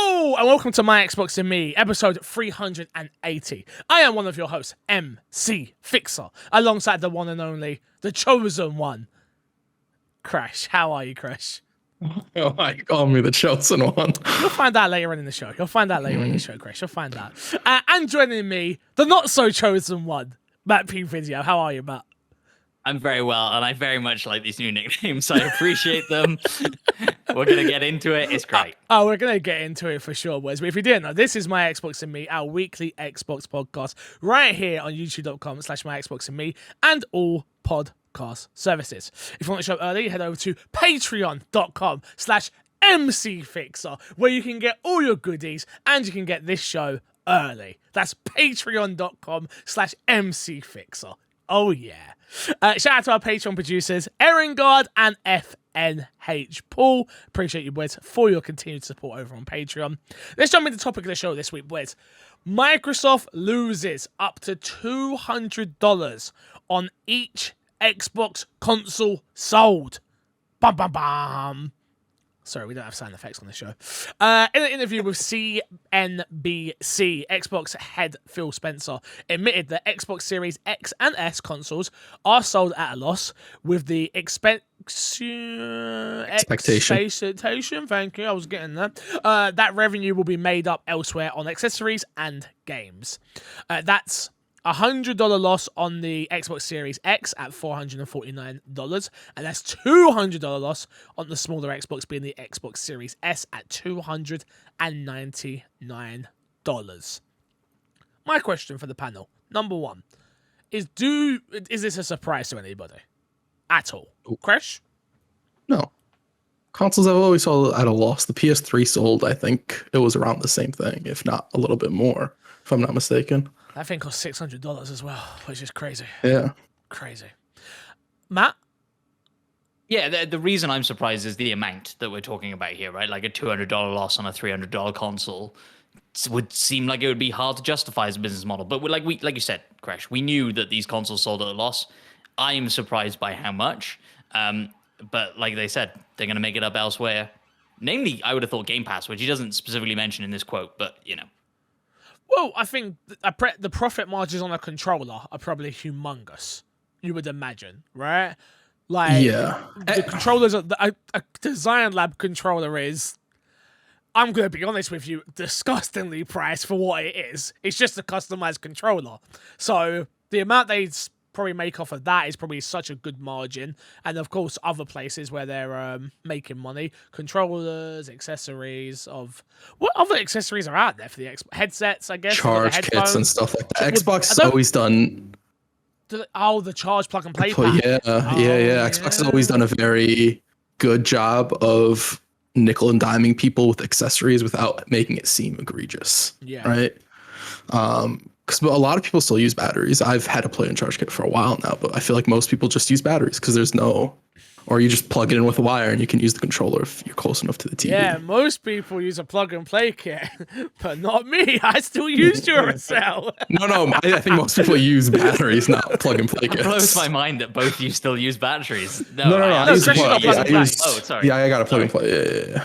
Hello and welcome to My Xbox and Me, episode 380. I am one of your hosts, MC Fixer, alongside the one and only, the chosen one, Crash. How are you, Crash? Oh, my, call me the chosen one. You'll find out later on in the show. Crash. You'll find out. And joining me, the not so chosen one, Matt P. Video. How are you, Matt? I'm very well, and I very much like these new nicknames. I appreciate them. We're going to get into it. It's great. We're going to get into it for sure, boys. But if you didn't know, this is My Xbox and Me, our weekly Xbox podcast, right here on youtube.com/MyXboxandMe and all podcast services. If you want the show early, head over to patreon.com/MCFixer, where you can get all your goodies and you can get this show early. That's patreon.com/MCFixer. Oh, yeah. Shout out to our Patreon producers, Erin Guard and FNH Paul. Appreciate you, boys, for your continued support over on Patreon. Let's jump into the topic of the show this week, boys. Microsoft loses up to $200 on each Xbox console sold. Bum, bum, bum. Sorry, we don't have sound effects on the show. In an interview with CNBC, Xbox head Phil Spencer admitted that Xbox Series X and S consoles are sold at a loss, with the expectation. Thank you, I was getting that. That revenue will be made up elsewhere on accessories and games. That's $100 loss on the Xbox Series X at $449, and that's $200 loss on the smaller Xbox, being the Xbox Series S at $299. My question for the panel, number one, is this a surprise to anybody at all? Crash? No. Consoles have always sold at a loss. The PS3 sold, I think it was around the same thing, if not a little bit more, if I'm not mistaken. That thing cost $600 as well, which is crazy. Yeah. Crazy. Matt? Yeah, the reason I'm surprised is the amount that we're talking about here, right? Like a $200 loss on a $300 console would seem like it would be hard to justify as a business model. But like you said, Crash, we knew that these consoles sold at a loss. I'm surprised by how much. But like they said, they're going to make it up elsewhere. Namely, I would have thought Game Pass, which he doesn't specifically mention in this quote, but you know. Well, I think the profit margins on a controller are probably humongous, you would imagine, right? Like, yeah. The controllers, a Design Lab controller is, I'm going to be honest with you, disgustingly priced for what it is. It's just a customized controller. So the amount they probably make off of that is probably such a good margin. And of course, other places where they're making money, controllers, accessories of what other accessories are out there for the headsets, I guess, charge kits and stuff like that. Xbox has always done the charge plug and play yeah. Xbox has always done a very good job of nickel and diming people with accessories without making it seem egregious. Yeah. Right. Because a lot of people still use batteries. I've had a plug-in charge kit for a while now, but I feel like most people just use batteries because or you just plug it in with a wire and you can use the controller if you're close enough to the TV. Yeah, most people use a plug and play kit, but not me. I still use Duracell. No, I think most people use batteries, not plug and play kits. It blows my mind that both you still use batteries. No. I use plug and play. Oh, sorry. Yeah, I got a plug and play. Yeah.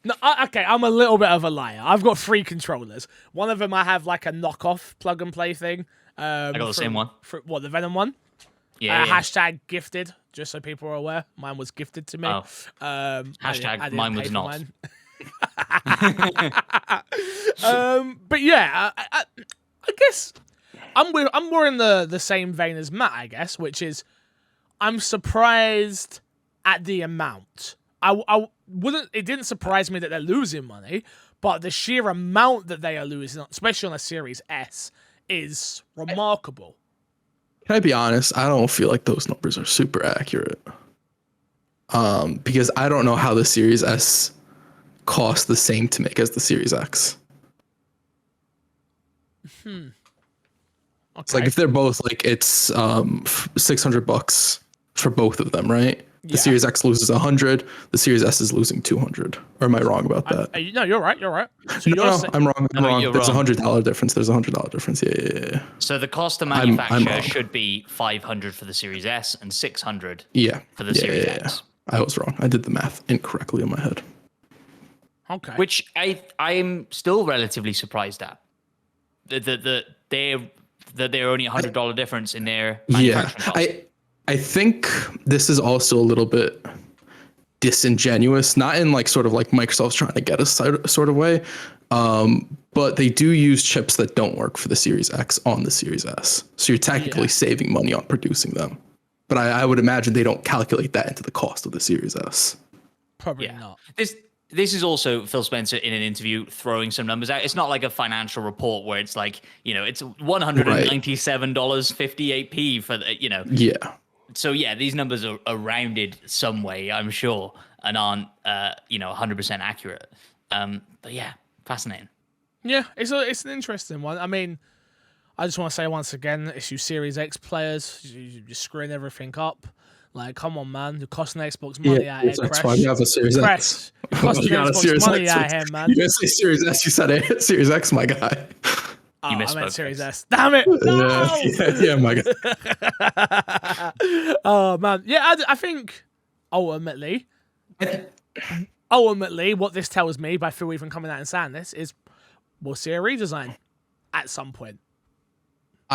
No, okay, I'm a little bit of a liar. I've got 3 controllers. One of them I have like a knockoff plug and play thing. I got the same one. What, the Venom one? Yeah. Hashtag gifted, just so people are aware. Mine was gifted to me. Oh. Hashtag mine was not. But yeah, I guess I'm more in the same vein as Matt, I guess, which is I'm surprised at the amount. It didn't surprise me that they're losing money, but the sheer amount that they are losing, especially on a Series S, is remarkable. Can I be honest? I don't feel like those numbers are super accurate. Because I don't know how the Series S costs the same to make as the Series X. Okay. It's like if they're both like it's $600 for both of them, right? The Series X loses 100. The Series S is losing 200. Or am I wrong about that? No, you're right. So I'm wrong. There's a $100 difference. Yeah. So the cost to manufacture should be $500 for the Series S and $600 for the Series X. I was wrong. I did the math incorrectly in my head. Okay. which I'm still relatively surprised at. That they're only $100 difference in their manufacturing cost. I think this is also a little bit disingenuous, not in like sort of like Microsoft's trying to get us sort of way, but they do use chips that don't work for the Series X on the Series S. So you're technically saving money on producing them. But I would imagine they don't calculate that into the cost of the Series S. Probably not. This is also Phil Spencer in an interview throwing some numbers out. It's not like a financial report where it's like, it's $197.58 for the, Yeah. So yeah, these numbers are rounded some way, I'm sure, and aren't 100% accurate. But yeah, fascinating. Yeah, it's an interesting one. I mean, I just want to say once again, it's you Series X players, you're screwing everything up. Like, come on, man, you're costing Xbox money out here. That's why we have a Series X. You're costing Xbox money out here, man. You didn't say Series S, you said Series X, my guy. Oh, You I misspoke. meant Series S. Damn it! No! Yeah, my guy. Oh man, yeah. I think ultimately, what this tells me by Phil even coming out and saying this is, we'll see a redesign at some point.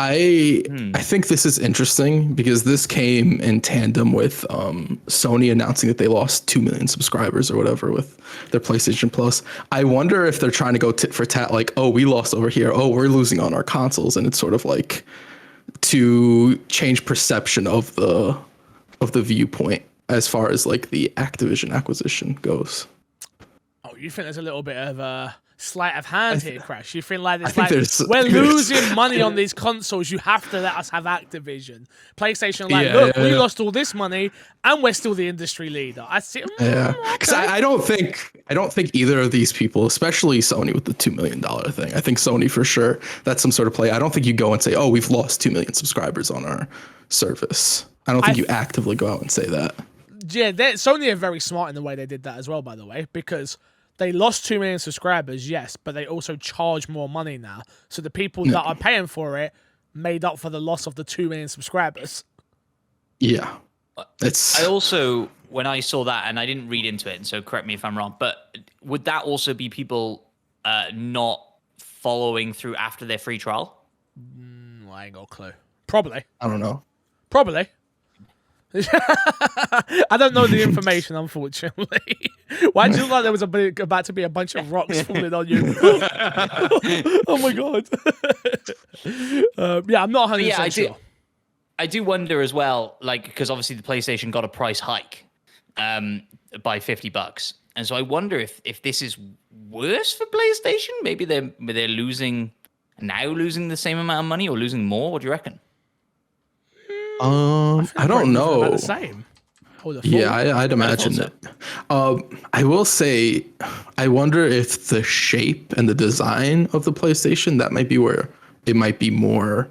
I think this is interesting because this came in tandem with Sony announcing that they lost 2 million subscribers or whatever with their PlayStation Plus. I wonder if they're trying to go tit for tat, like, oh, we lost over here. Oh, we're losing on our consoles. And it's sort of like to change perception of the viewpoint as far as like the Activision acquisition goes. Oh, you think there's a little bit of a sleight of hand here, Crash? You think like we're losing money on these consoles, you have to let us have Activision. PlayStation look, we lost all this money and we're still the industry leader. I see. Yeah, because I don't think either of these people, especially Sony with the $2 million thing. I think Sony for sure, that's some sort of play. I don't think you go and say, oh, we've lost 2 million subscribers on our service. I don't think you actively go out and say that. Yeah, Sony are very smart in the way they did that as well, by the way, because they lost 2 million subscribers, yes, but they also charge more money now. So the people that are paying for it made up for the loss of the 2 million subscribers. Yeah. I also, when I saw that, and I didn't read into it, and so correct me if I'm wrong, but would that also be people not following through after their free trial? I ain't got a clue. Probably. I don't know. Probably. I don't know the information, unfortunately. Why do you look like there was about to be a bunch of rocks falling on you? Oh my god. Yeah, I'm not 100% sure. I do wonder as well, like, because obviously the PlayStation got a price hike by $50, and so I wonder if this is worse for PlayStation. Maybe they're losing the same amount of money or losing more. What do you reckon? I don't know. About the same. Yeah, I'd imagine it. I will say, I wonder if the shape and the design of the PlayStation, that might be where it might be more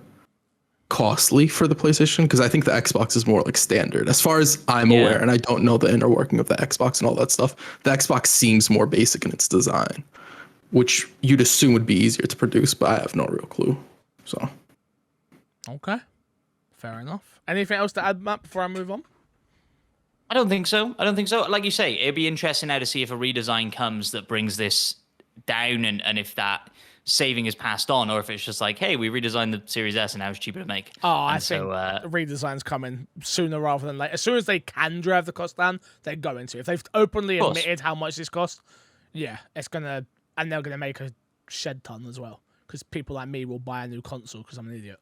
costly for the PlayStation, because I think the Xbox is more like standard as far as I'm aware, and I don't know the inner working of the Xbox and all that stuff. The Xbox seems more basic in its design, which you'd assume would be easier to produce, but I have no real clue. So, okay, fair enough. Anything else to add, Matt, before I move on? I don't think so. Like you say, it'd be interesting now to see if a redesign comes that brings this down, and if that saving is passed on, or if it's just like, hey, we redesigned the Series S and now it's cheaper to make. Oh, I think redesign's coming sooner rather than later. As soon as they can drive the cost down, they're going to. If they've openly admitted how much this costs, yeah, it's gonna, and they're gonna make a shed ton as well, because people like me will buy a new console because I'm an idiot.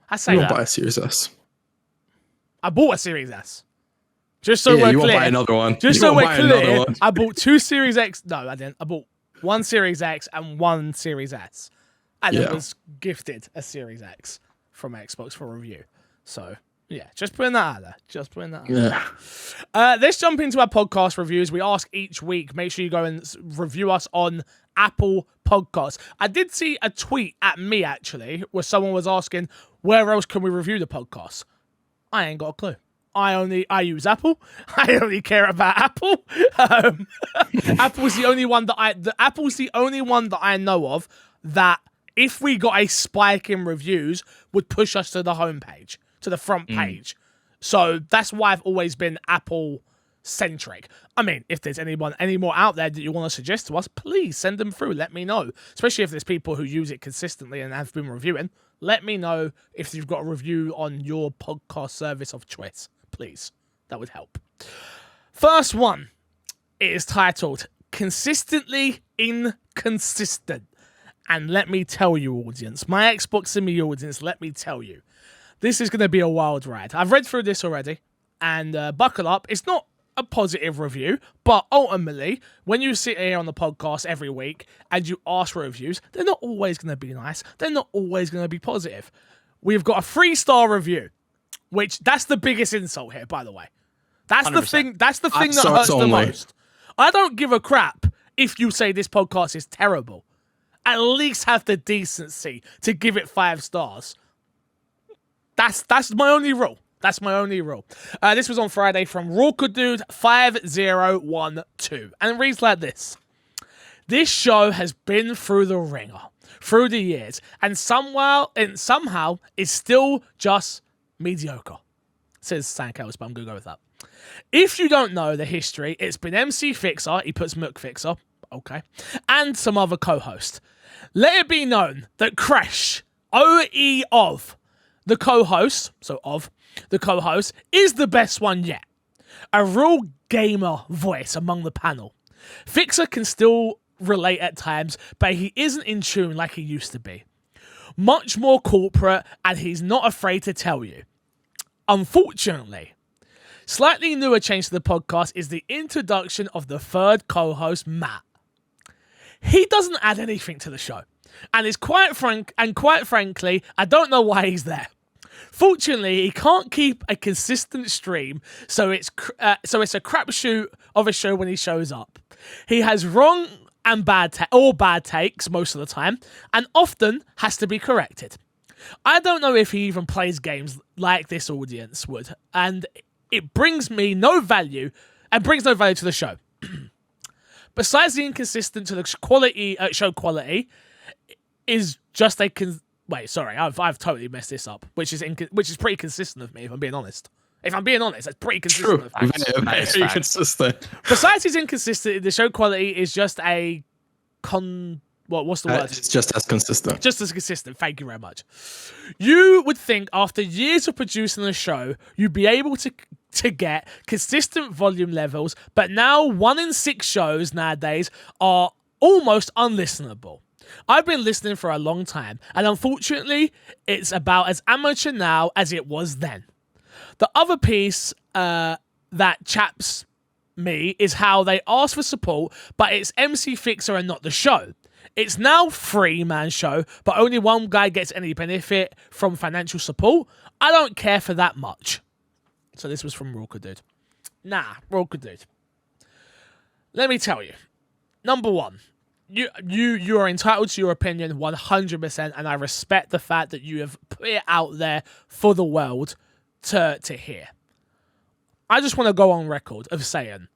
I say you won't buy a Series S. I bought a Series S. Just so we're clear. You won't buy another one. Just so we're clear, I bought 2 Series X. No, I didn't. I bought 1 Series X and 1 Series S. And it was gifted a Series X from Xbox for review. So, yeah, just putting that out there. Let's jump into our podcast reviews. We ask each week. Make sure you go and review us on Apple Podcasts. I did see a tweet at me, actually, where someone was asking, where else can we review the podcast? I ain't got a clue. I use Apple. I only care about Apple. Apple's the only one that I know of that, if we got a spike in reviews, would push us to the homepage, to the front page. So that's why I've always been Apple centric. I mean, if there's any more out there that you want to suggest to us, please send them through. Let me know. Especially if there's people who use it consistently and have been reviewing. Let me know if you've got a review on your podcast service of choice. Please. That would help. First one. It is titled Consistently Inconsistent. And let me tell you, audience, my Xbox and me audience, let me tell you, this is going to be a wild ride. I've read through this already, and buckle up. It's not a positive review, but ultimately, when you sit here on the podcast every week and you ask for reviews, they're not always going to be nice. They're not always going to be positive. We've got a 3-star review, which that's the biggest insult here, by the way. That's 100%. The thing. That's the thing that hurts the most. I don't give a crap if you say this podcast is terrible. At least have the decency to give it 5 stars. That's my only rule. That's my only rule. This was on Friday from Rawkadude 5012, and it reads like this: This show has been through the ringer, through the years, and somehow is still just mediocre. Says Sankalis, but I'm gonna go with that. If you don't know the history, it's been MC Fixer. He puts Mook Fixer. Okay. And some other co-host. Let it be known that Crash, OE of the co-host, is the best one yet. A real gamer voice among the panel. Fixer can still relate at times, but he isn't in tune like he used to be. Much more corporate, and he's not afraid to tell you. Unfortunately, slightly newer change to the podcast is the introduction of the third co-host, Matt. He doesn't add anything to the show, and is quite frankly, I don't know why he's there. Fortunately, he can't keep a consistent stream, so it's a crapshoot of a show when he shows up. He has wrong and bad takes most of the time, and often has to be corrected. I don't know if he even plays games like this audience would, and it brings me no value, and brings no value to the show. Besides the inconsistent to the show quality, is just a wait. Sorry, I've totally messed this up. Which is pretty consistent of me, if I'm being honest. If I'm being honest, that's pretty consistent. True, very consistent. Besides his inconsistency, the show quality is just a what's the word? It's just as consistent. Just as consistent. Thank you very much. You would think after years of producing the show, you'd be able to get consistent volume levels, but now 1 in 6 shows nowadays are almost unlistenable. I've been listening for a long time, and unfortunately, it's about as amateur now as it was then. The other piece that chaps me is how they ask for support, but it's MC Fixer and not the show. It's now 3-man show, but only one guy gets any benefit from financial support. I don't care for that much. So this was from Rawkadude. Rawkadude. Let me tell you. Number one, you are entitled to your opinion 100%, and I respect the fact that you have put it out there for the world to hear. I just want to go on record of saying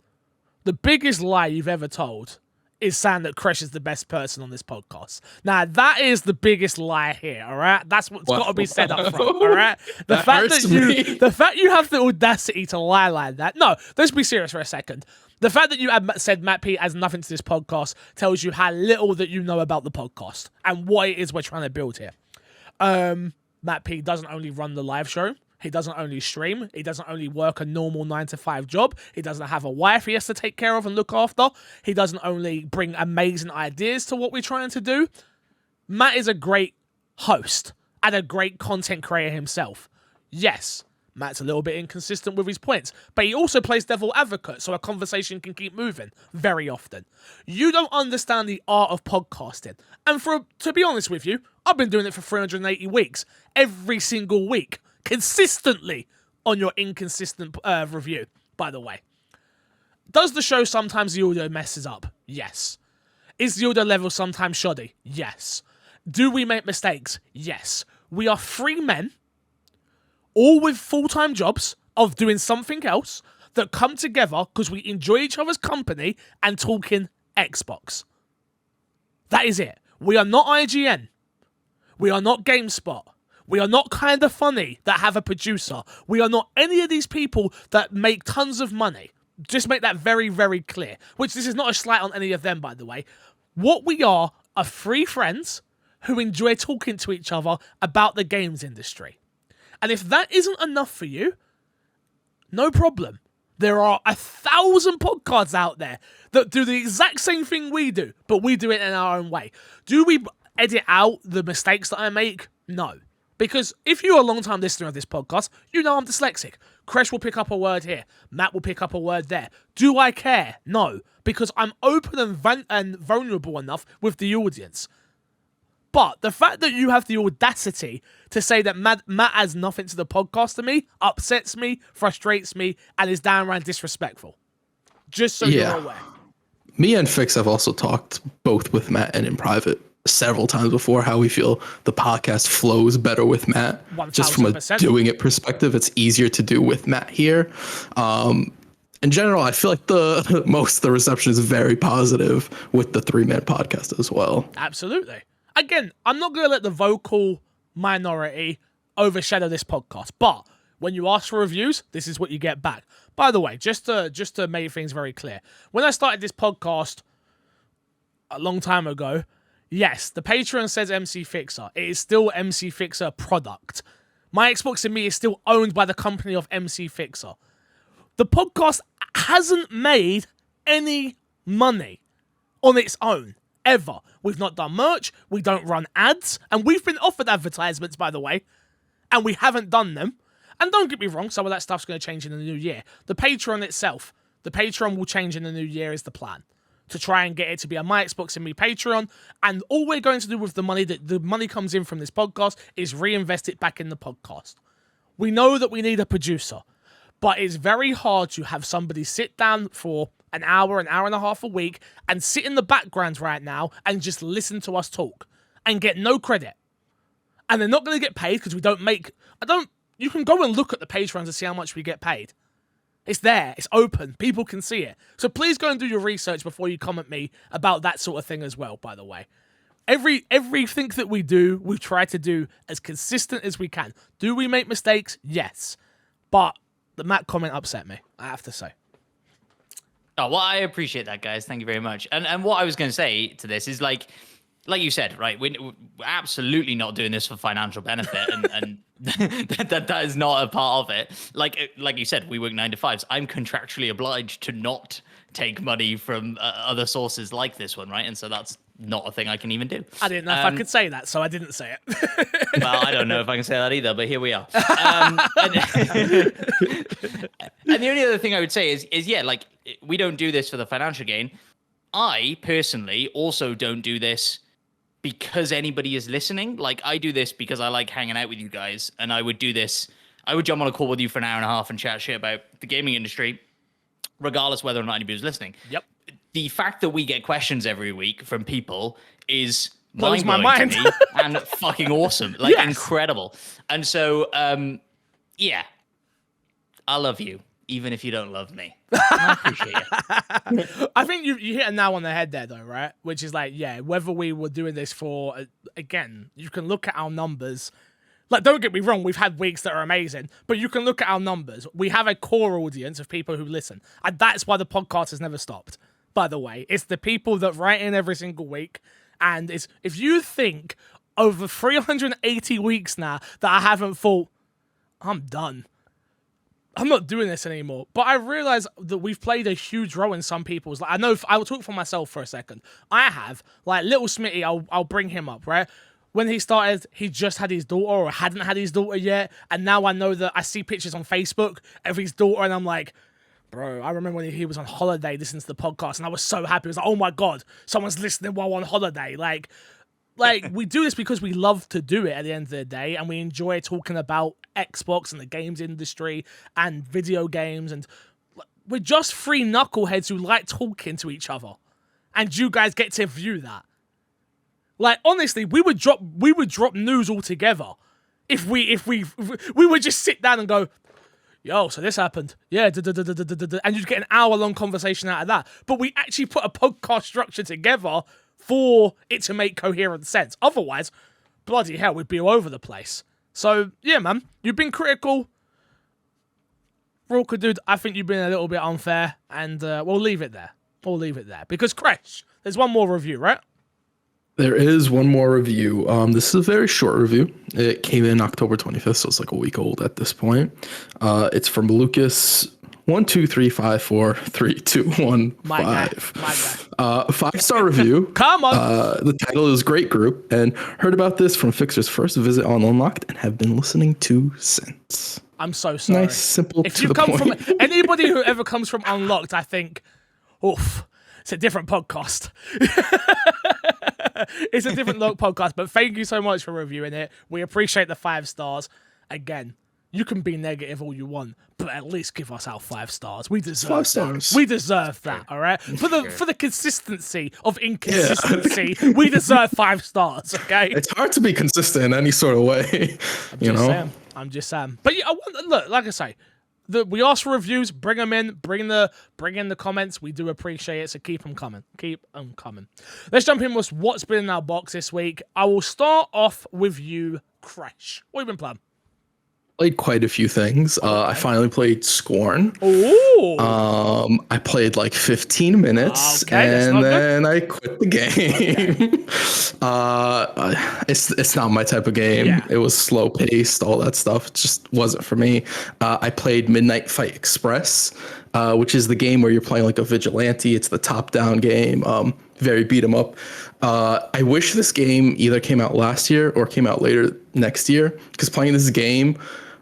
the biggest lie you've ever told is saying that Crash is the best person on this podcast. Now, that is the biggest lie here, all right? That's what's got to be said up front, all right? The fact you have the audacity to lie like that. No, let's be serious for a second. The fact that you said Matt P has nothing to this podcast tells you how little that you know about the podcast and what it is we're trying to build here. Matt P doesn't only run the live show. He doesn't only stream. He doesn't only work a normal 9-to-5 job. He doesn't have a wife he has to take care of and look after. He doesn't only bring amazing ideas to what we're trying to do. Matt is a great host and a great content creator himself. Yes, Matt's a little bit inconsistent with his points, but he also plays devil advocate, so a conversation can keep moving very often. You don't understand the art of podcasting. And to be honest with you, I've been doing it for 380 weeks, every single week. Consistently on your inconsistent review, by the way. Does the show sometimes the audio messes up? Yes. Is the audio level sometimes shoddy? Yes. Do we make mistakes? Yes. We are 3 men, all with full-time jobs of doing something else, that come together because we enjoy each other's company and talking Xbox. That is it. We are not IGN. We are not GameSpot. We are not Kinda Funny that have a producer. We are not any of these people that make tons of money. just make that very, very clear. Which this is not a slight on any of them, by the way. What we are three friends who enjoy talking to each other about the games industry. And if that isn't enough for you, no problem. There are 1,000 podcasts out there that do the exact same thing we do, but we do it in our own way. Do we edit out the mistakes that I make? No. Because if you're a long-time listener of this podcast, you know I'm dyslexic. Kresh will pick up a word here. Matt will pick up a word there. Do I care? No. Because I'm open and vulnerable enough with the audience. But the fact that you have the audacity to say that Matt adds nothing to the podcast to me upsets me, frustrates me, and is downright disrespectful. Just so you're aware. Me and Fix have also talked both with Matt and in private several times before how we feel the podcast flows better with Matt. 1000%. Just from a doing it perspective, it's easier to do with Matt here. In general, I feel like most of the reception is very positive with the 3-man podcast as well. Absolutely. Again, I'm not going to let the vocal minority overshadow this podcast, but when you ask for reviews, this is what you get back. By the way, just to make things very clear, when I started this podcast a long time ago, yes, the Patreon says MC Fixer. It is still MC Fixer product. My Xbox and Me is still owned by the company of MC Fixer. The podcast hasn't made any money on its own. Ever. We've not done merch, we don't run ads, and we've been offered advertisements, by the way, and we haven't done them. And don't get me wrong, some of that stuff's going to change in the new year. The Patreon itself, the Patreon will change in the new year is the plan. To try and get it to be a My Xbox and Me Patreon, and all we're going to do with the money that the money comes in from this podcast is reinvest it back in the podcast. We know that we need a producer, but it's very hard to have somebody sit down for an hour and a half a week and sit in the background right now and just listen to us talk and get no credit. And they're not going to get paid because we don't make... You can go and look at the Patreon to see how much we get paid. It's there. It's open. People can see it. So please go and do your research before you come at me about that sort of thing as well, by the way. Everything that we do, we try to do as consistent as we can. Do we make mistakes? Yes. But the Matt comment upset me, I have to say. Oh, well, I appreciate that, guys. Thank you very much. And what I was going to say to this is like you said, right? We're absolutely not doing this for financial benefit, and that is not a part of it. Like you said, we work 9 to 5s. I'm contractually obliged to not take money from other sources like this one, right? And so that's not a thing I can even do. I didn't know if I could say that, so I didn't say it. Well, I don't know if I can say that either, but here we are. And the only other thing I would say is yeah, like, we don't do this for the financial gain. I personally also don't do this because anybody is listening. Like, I do this because I like hanging out with you guys, and I would jump on a call with you for an hour and a half and chat shit about the gaming industry, regardless whether or not anybody's listening. Yep. The fact that we get questions every week from people is blows my mind-blowing mind to me and fucking awesome. Like, yes. Incredible. And so, yeah, I love you, even if you don't love me. I appreciate you. I think you hit a nail on the head there, though, right? Which is like, yeah, whether we were doing this for, again, you can look at our numbers. Like, don't get me wrong, we've had weeks that are amazing, but you can look at our numbers. We have a core audience of people who listen. And that's why the podcast has never stopped, by the way. It's the people that write in every single week. And it's, if you think over 380 weeks now that I haven't thought, I'm done, I'm not doing this anymore. But I realize that we've played a huge role in some people's... Like, I know, I'll talk for myself for a second. I have, like, little Smitty, I'll bring him up, right? When he started, he just had his daughter or hadn't had his daughter yet. And now I know that I see pictures on Facebook of his daughter and I'm like, bro, I remember when he was on holiday listening to the podcast and I was so happy. I was like, oh my God, someone's listening while on holiday. Like we do this because we love to do it at the end of the day, and we enjoy talking about Xbox and the games industry and video games, and we're just three knuckleheads who like talking to each other, and you guys get to view that. Like, honestly, we would drop news altogether if we would just sit down and go, yo, so this happened. Yeah, and you'd get an hour-long conversation out of that. But we actually put a podcast structure together for it to make coherent sense. Otherwise, bloody hell, we'd be all over the place. So, yeah, man, you've been critical Rawka, dude, I think you've been a little bit unfair, and we'll leave it there. We'll leave it there because Crash, there's one more review, right? There is one more review. This is a very short review. It came in October 25th, so it's like a week old at this point. It's from Lucas. 1, 2, 3, 5, 4, 3, 2, 1, My guy. 5. 5-star review. Come on. The title is Great Group, and heard about this from Fixer's first visit on Unlocked, and have been listening to since. I'm so sorry. Nice, simple, If to you the come point. from anybody who ever comes from Unlocked, I think, oof, it's a different podcast. It's a different podcast, but thank you so much for reviewing it. We appreciate the 5 stars. Again, you can be negative all you want, but at least give us our 5 stars. We deserve 5 that. stars. We deserve that, all right? For the consistency of inconsistency, we deserve 5 stars, okay? It's hard to be consistent in any sort of way, I'm just saying. But yeah, look, like I say, we ask for reviews. Bring them in. Bring in the comments. We do appreciate it. So keep them coming. Keep them coming. Let's jump in with what's been in our box this week. I will start off with you, Crash. What have you been playing? Played quite a few things. I finally played Scorn. Ooh. I played like 15 minutes, Okay, that's not and good. then I quit the game. It's not my type of game. Yeah. It was slow paced, all that stuff. It just wasn't for me. I played Midnight Fight Express, which is the game where you're playing like a vigilante. It's the top down game. Very beat 'em up. I wish this game either came out last year or came out later next year, because playing this game,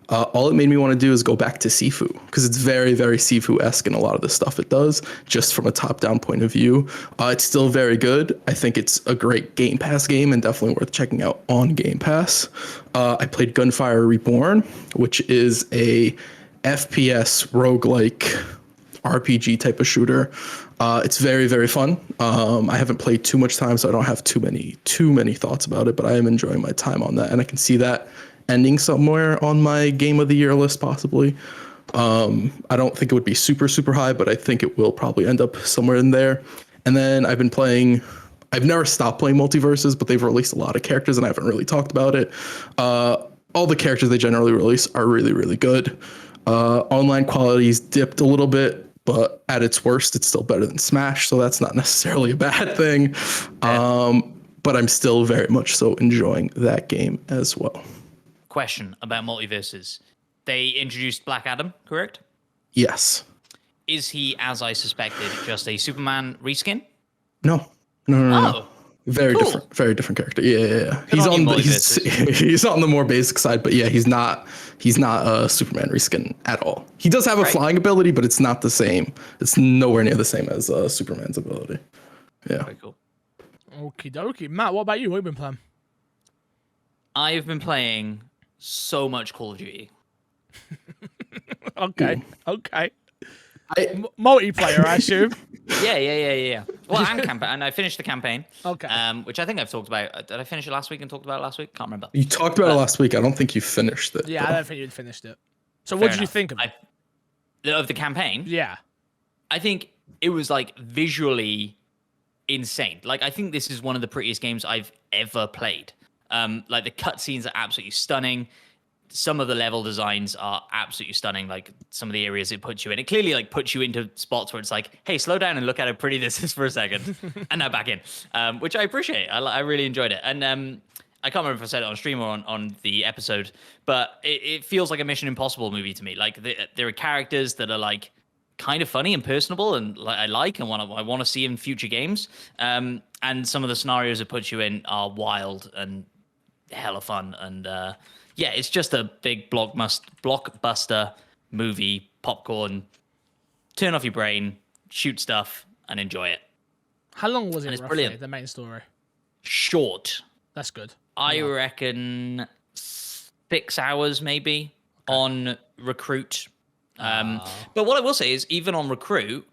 all it made me want to do is go back to Sifu, because it's very, very Sifu-esque in a lot of the stuff it does, just from a top-down point of view. It's still very good. I think it's a great Game Pass game and definitely worth checking out on Game Pass. I played Gunfire Reborn, which is a FPS roguelike RPG type of shooter. It's very, very fun. I haven't played too much time, so I don't have too many thoughts about it, but I am enjoying my time on that, and I can see that ending somewhere on my Game of the Year list, possibly. I don't think it would be super, super high, but I think it will probably end up somewhere in there. And then I've never stopped playing Multiverses, but they've released a lot of characters, and I haven't really talked about it. All the characters they generally release are really, really good. Online quality's dipped a little bit, but at its worst, it's still better than Smash, so that's not necessarily a bad thing. But I'm still very much so enjoying that game as well. Question about Multiverses. They introduced Black Adam, correct? Yes. Is he, as I suspected, just a Superman reskin? No. Oh, Very cool. different character. Yeah. Good on you, Multiverses. He's on the more basic side, but yeah, he's not a Superman reskin at all. He does have a flying ability, but it's not the same. It's nowhere near the same as Superman's ability. Yeah. Very cool. Okie dokie. Matt, what about you? What have you been playing? I've been playing so much Call of Duty. Okay. Multiplayer, I assume. Yeah. Well, and I finished the campaign. Okay. Which I think I've talked about. Did I finish it last week and talked about it last week? Can't remember. You talked about it last week. I don't think you finished it. Yeah, though. I don't think you'd finished it. So what did you think of it? Of the campaign? Yeah. I think it was like visually insane. Like, I think this is one of the prettiest games I've ever played. Like, the cutscenes are absolutely stunning. Some of the level designs are absolutely stunning. Like, some of the areas it puts you in, it clearly like puts you into spots where it's like, hey, slow down and look at how pretty this is for a second, and now back in, which I appreciate. I really enjoyed it, and I can't remember if I said it on stream or on the episode, but it feels like a Mission Impossible movie to me. Like, there are characters that are like kind of funny and personable, and I want to see in future games. And some of the scenarios it puts you in are wild and hella fun, and yeah, it's just a big blockbuster movie, popcorn. Turn off your brain, shoot stuff, and enjoy it. How long was it, it's roughly, brilliant. the main story? Short. That's good. I reckon 6 hours maybe on Recruit. But what I will say is, even on Recruit,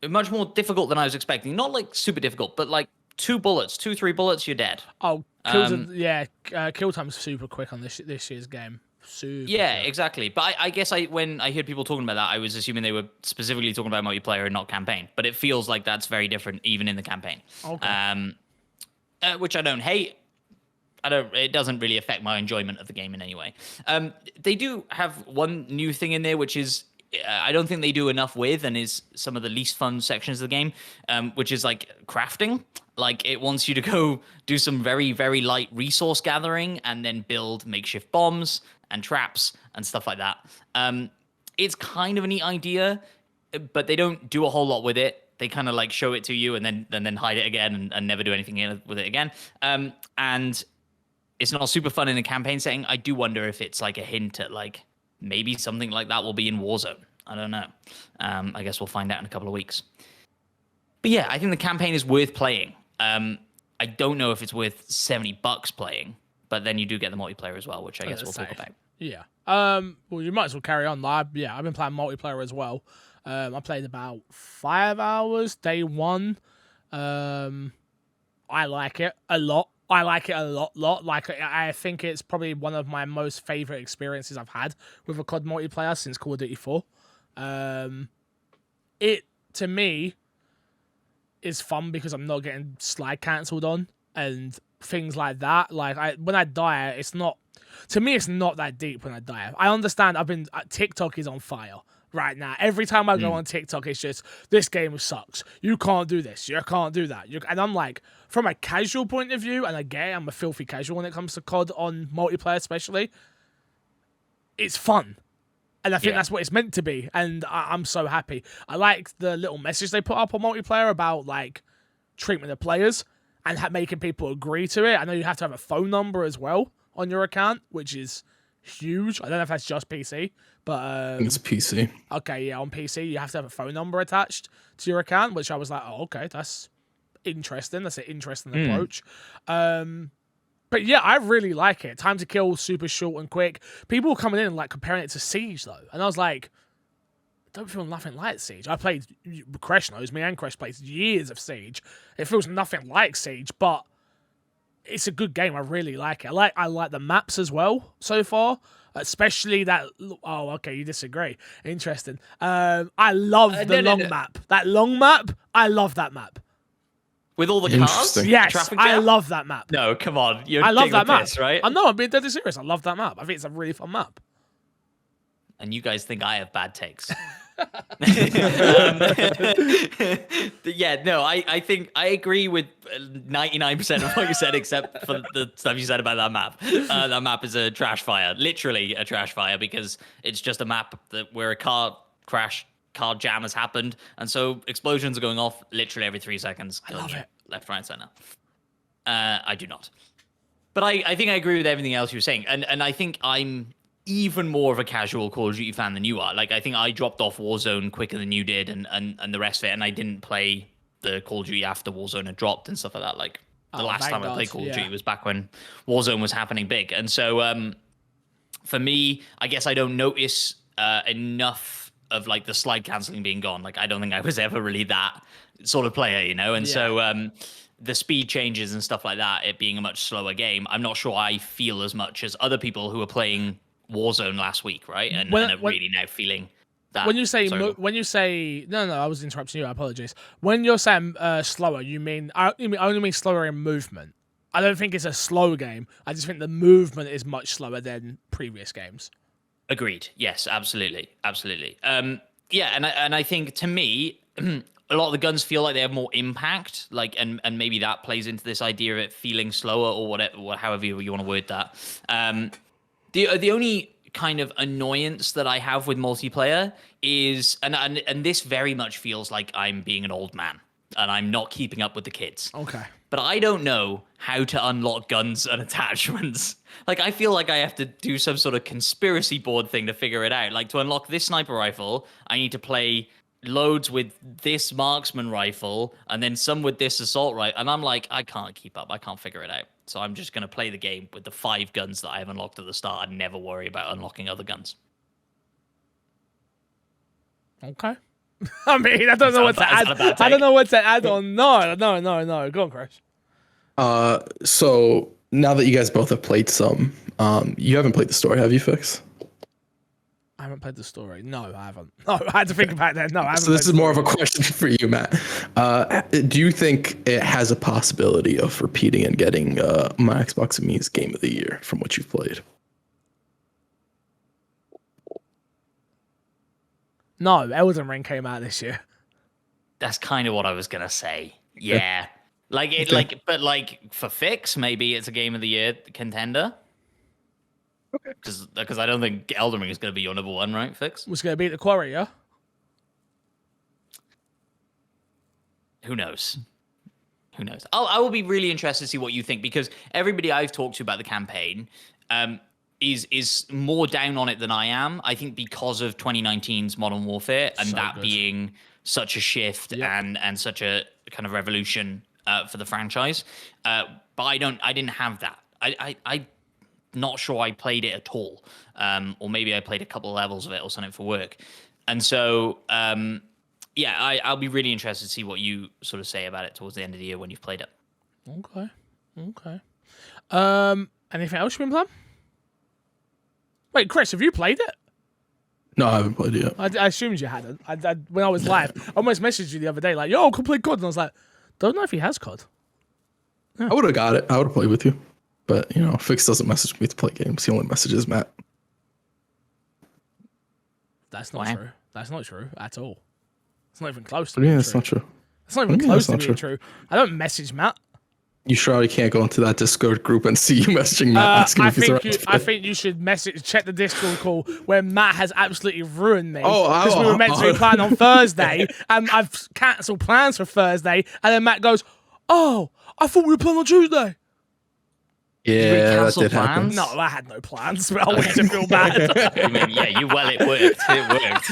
much more difficult than I was expecting. Not like super difficult, but like 3 bullets, you're dead. Oh, kill time's super quick on this year's game. Super. Yeah, quick. exactly. But I guess when I heard people talking about that, I was assuming they were specifically talking about multiplayer and not campaign. But it feels like that's very different, even in the campaign. Okay. Which I don't hate. It doesn't really affect my enjoyment of the game in any way. They do have one new thing in there, which is I don't think they do enough with, and is some of the least fun sections of the game, which is like crafting. Like it wants you to go do some very, very light resource gathering and then build makeshift bombs and traps and stuff like that. It's kind of a neat idea, but they don't do a whole lot with it. They kind of like show it to you and then hide it again and never do anything with it again. And it's not super fun in a campaign setting. I do wonder if it's like a hint at like maybe something like that will be in Warzone. I don't know. I guess we'll find out in a couple of weeks. But yeah, I think the campaign is worth playing. I don't know if it's worth $70 playing, but then you do get the multiplayer as well, which I guess we'll talk about. Yeah. Well, you might as well carry on. I've been playing multiplayer as well. I played about 5 hours day one. I like it a lot. Like, I think it's probably one of my most favorite experiences I've had with a COD multiplayer since Call of Duty 4. It, to me, is fun because I'm not getting slide cancelled on and things like that. Like, when I die, it's not... To me, it's not that deep when I die. I understand TikTok is on fire right now. Every time I go on TikTok, it's just, this game sucks. You can't do this. You can't do that. And I'm like, from a casual point of view, and I get it, I'm a filthy casual when it comes to COD on multiplayer especially, it's fun. And I think that's what it's meant to be. And I'm so happy. I like the little message they put up on multiplayer about like treatment of players and making people agree to it. I know you have to have a phone number as well on your account, which is huge. I don't know if that's just PC, but I think it's PC. Okay, yeah, on PC you have to have a phone number attached to your account, which I was like, oh, okay, that's interesting. That's an interesting approach. But yeah, I really like it. Time to kill, super short and quick. People were coming in and like comparing it to Siege though, and I was like, I don't feel nothing like Siege. I played, Kresh knows me, and Kresh plays years of Siege. It feels nothing like Siege, but it's a good game. I really like it. I like the maps as well so far, especially that. Oh, okay, you disagree. Interesting. I love the long map. That long map. I love that map. With all the cars? Yes, I love that map. No, come on. I love that map. Right? I'm being dead serious. I love that map. I think it's a really fun map. And you guys think I have bad takes. Yeah, no, I think I agree with 99% of what you said, except for the stuff you said about that map. That map is a trash fire, literally a trash fire, because it's just a map where a car jam has happened, and so explosions are going off literally every 3 seconds. I love it. Left, right, center. I do not. But I think I agree with everything else you were saying, and I think I'm even more of a casual Call of Duty fan than you are. Like, I think I dropped off Warzone quicker than you did, and the rest of it, and I didn't play the Call of Duty after Warzone had dropped and stuff like that. Like, the last time I played Call of Duty was back when Warzone was happening big. And so, for me, I guess I don't notice enough of, like, the slide canceling being gone. Like, I don't think I was ever really that sort of player, you know? And so, the speed changes and stuff like that, it being a much slower game, I'm not sure I feel as much as other people who are playing Warzone last week, right? And are really now feeling that. When you say no, I was interrupting you. I apologize. When you're saying slower, you only mean slower in movement. I don't think it's a slow game. I just think the movement is much slower than previous games. Agreed. Yes, absolutely. Yeah, and I think, to me, a lot of the guns feel like they have more impact, like, and maybe that plays into this idea of it feeling slower, or whatever, however you want to word that. The only kind of annoyance that I have with multiplayer is, and this very much feels like I'm being an old man and I'm not keeping up with the kids. Okay. But I don't know how to unlock guns and attachments. Like, I feel like I have to do some sort of conspiracy board thing to figure it out. Like, to unlock this sniper rifle, I need to play loads with this marksman rifle and then some with this assault rifle. And I'm like, I can't keep up. I can't figure it out. So I'm just going to play the game with the 5 guns that I have unlocked at the start and never worry about unlocking other guns. Okay. I mean, I don't know what to add. I don't know what to add on. No. Go on, Crash. So now that you guys both have played some, you haven't played the story, have you, Fix? I haven't played the story. No, I haven't. No, I had to think about that. No, I haven't. So this is more of a question for you, Matt. Do you think it has a possibility of repeating and getting my Xbox and Me's Game of the Year from what you've played? No, Elden Ring came out this year. That's kind of what I was gonna say. Yeah. Okay. But for Fix, maybe it's a Game of the Year contender. Okay. Because I don't think Elden Ring is going to be your number one, right, Fix? Was going to beat The Quarry, yeah? Who knows? Who knows? I will be really interested to see what you think, because everybody I've talked to about the campaign is more down on it than I am. I think because of 2019's Modern Warfare and So that good. being such a shift Yep. and such a kind of revolution for the franchise. But I didn't have that. I not sure I played it at all. Or maybe I played a couple of levels of it or something for work. And so, yeah, I'll be really interested to see what you sort of say about it towards the end of the year when you've played it. Okay. Anything else you've been playing? Wait, Chris, have you played it? No, I haven't played it yet. I assumed you hadn't. When I was live, I almost messaged you the other day, like, yo, come play COD. And I was like, don't know if he has COD. I would have got it. I would have played with you. But, Fix doesn't message me to play games. He only messages Matt. That's not Wow. true. That's not true at all. It's not even close to What do you being mean true. it's not true? It's not What do even you mean close that's to not being true. I don't message Matt. You sure you can't go into that Discord group and see you messaging Matt asking I if he's think around? I think you should check the Discord call where Matt has absolutely ruined me. Oh, because we were meant to be playing on Thursday, and I've cancelled plans for Thursday, and then Matt goes, "Oh, I thought we were playing on Tuesday." Yeah, that cancel did happen. plans? No, I had no plans, but I wanted to feel bad. I mean, yeah, it worked. It worked.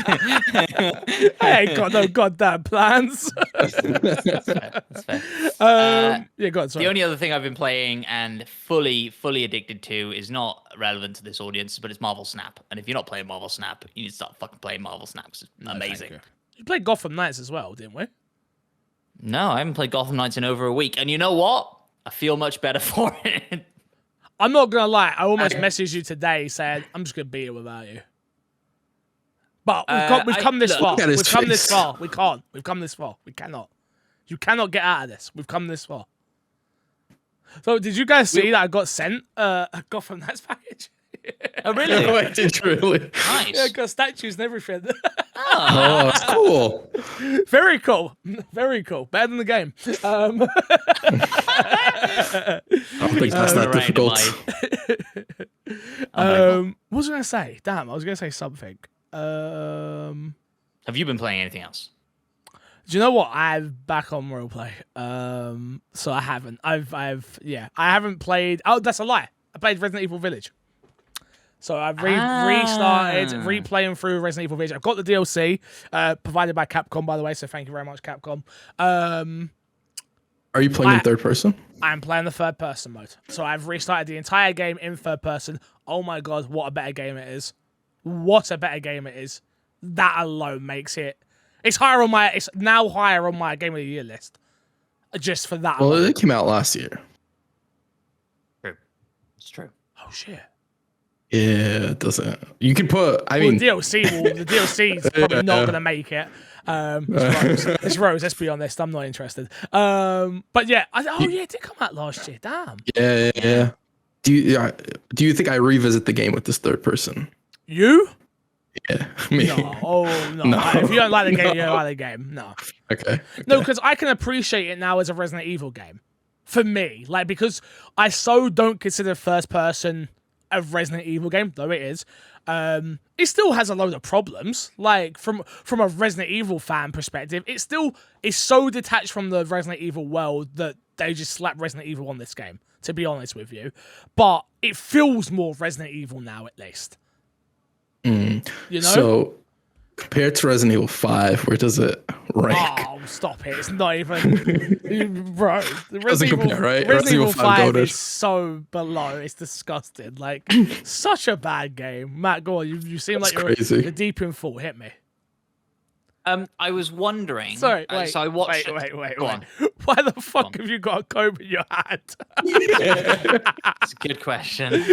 I ain't got no goddamn plans. That's fair. Yeah, go on, sorry. The only other thing I've been playing and fully addicted to is not relevant to this audience, but it's Marvel Snap. And if you're not playing Marvel Snap, you need to start fucking playing Marvel Snap. It's amazing. You played Gotham Knights as well, didn't we? No, I haven't played Gotham Knights in over a week. And you know what? I feel much better for it. I'm not gonna lie. I almost messaged you today saying I'm just gonna beat it without you. But we've come this far. look at his We've come this face. far. We can't. We've come this far. We cannot. You cannot get out of this. We've come this far. So did you guys see that I got sent a Gotham Knights package? Oh, really? Wait, did you really? Nice. Yeah, I got statues and everything. Oh, that's cool. Very cool. Very cool. Better than the game. I don't think that's that Around difficult. What was I going to say? Damn, I was going to say something. Have you been playing anything else? Do you know what? I'm back on roleplay. So I haven't. I haven't played. Oh, that's a lie. I played Resident Evil Village. So I've restarted replaying through Resident Evil Village. I've got the DLC provided by Capcom, by the way. So thank you very much, Capcom. Are you playing in third person? I'm playing the third person mode. So I've restarted the entire game in third person. Oh my god, what a better game it is! What a better game it is! That alone makes it. It's now higher on my Game of the Year list. Just for that. Well, alone. it came out last year. True. It's true. Oh shit. Yeah, it doesn't. You can put. I mean, The DLC is probably not gonna make it. It's Rose. Let's be honest. I'm not interested. But yeah. It did come out last year. Damn. yeah. Do you think I revisit the game with this third person? You? Yeah, me. No. Oh no. No. If you don't like the game, you don't like the game. No. Okay. No, because I can appreciate it now as a Resident Evil game. For me, because I so don't consider first person a Resident Evil game, though it is. It still has a load of problems. From a Resident Evil fan perspective, it still is so detached from the Resident Evil world that they just slap Resident Evil on this game, to be honest with you. But it feels more Resident Evil now, at least. You know? So, compared to Resident Evil 5, where does it rank? Oh, stop it. It's not even... Bro. The Doesn't compare, right? Resident Evil 5 goated. is so below. It's disgusting. Such a bad game. Matt, go on. You seem That's like crazy. you're deep in thought. Hit me. I was wondering. Sorry, wait. So I watched. Wait. Go on. Why the fuck have you got a comb in your hand? It's a good question.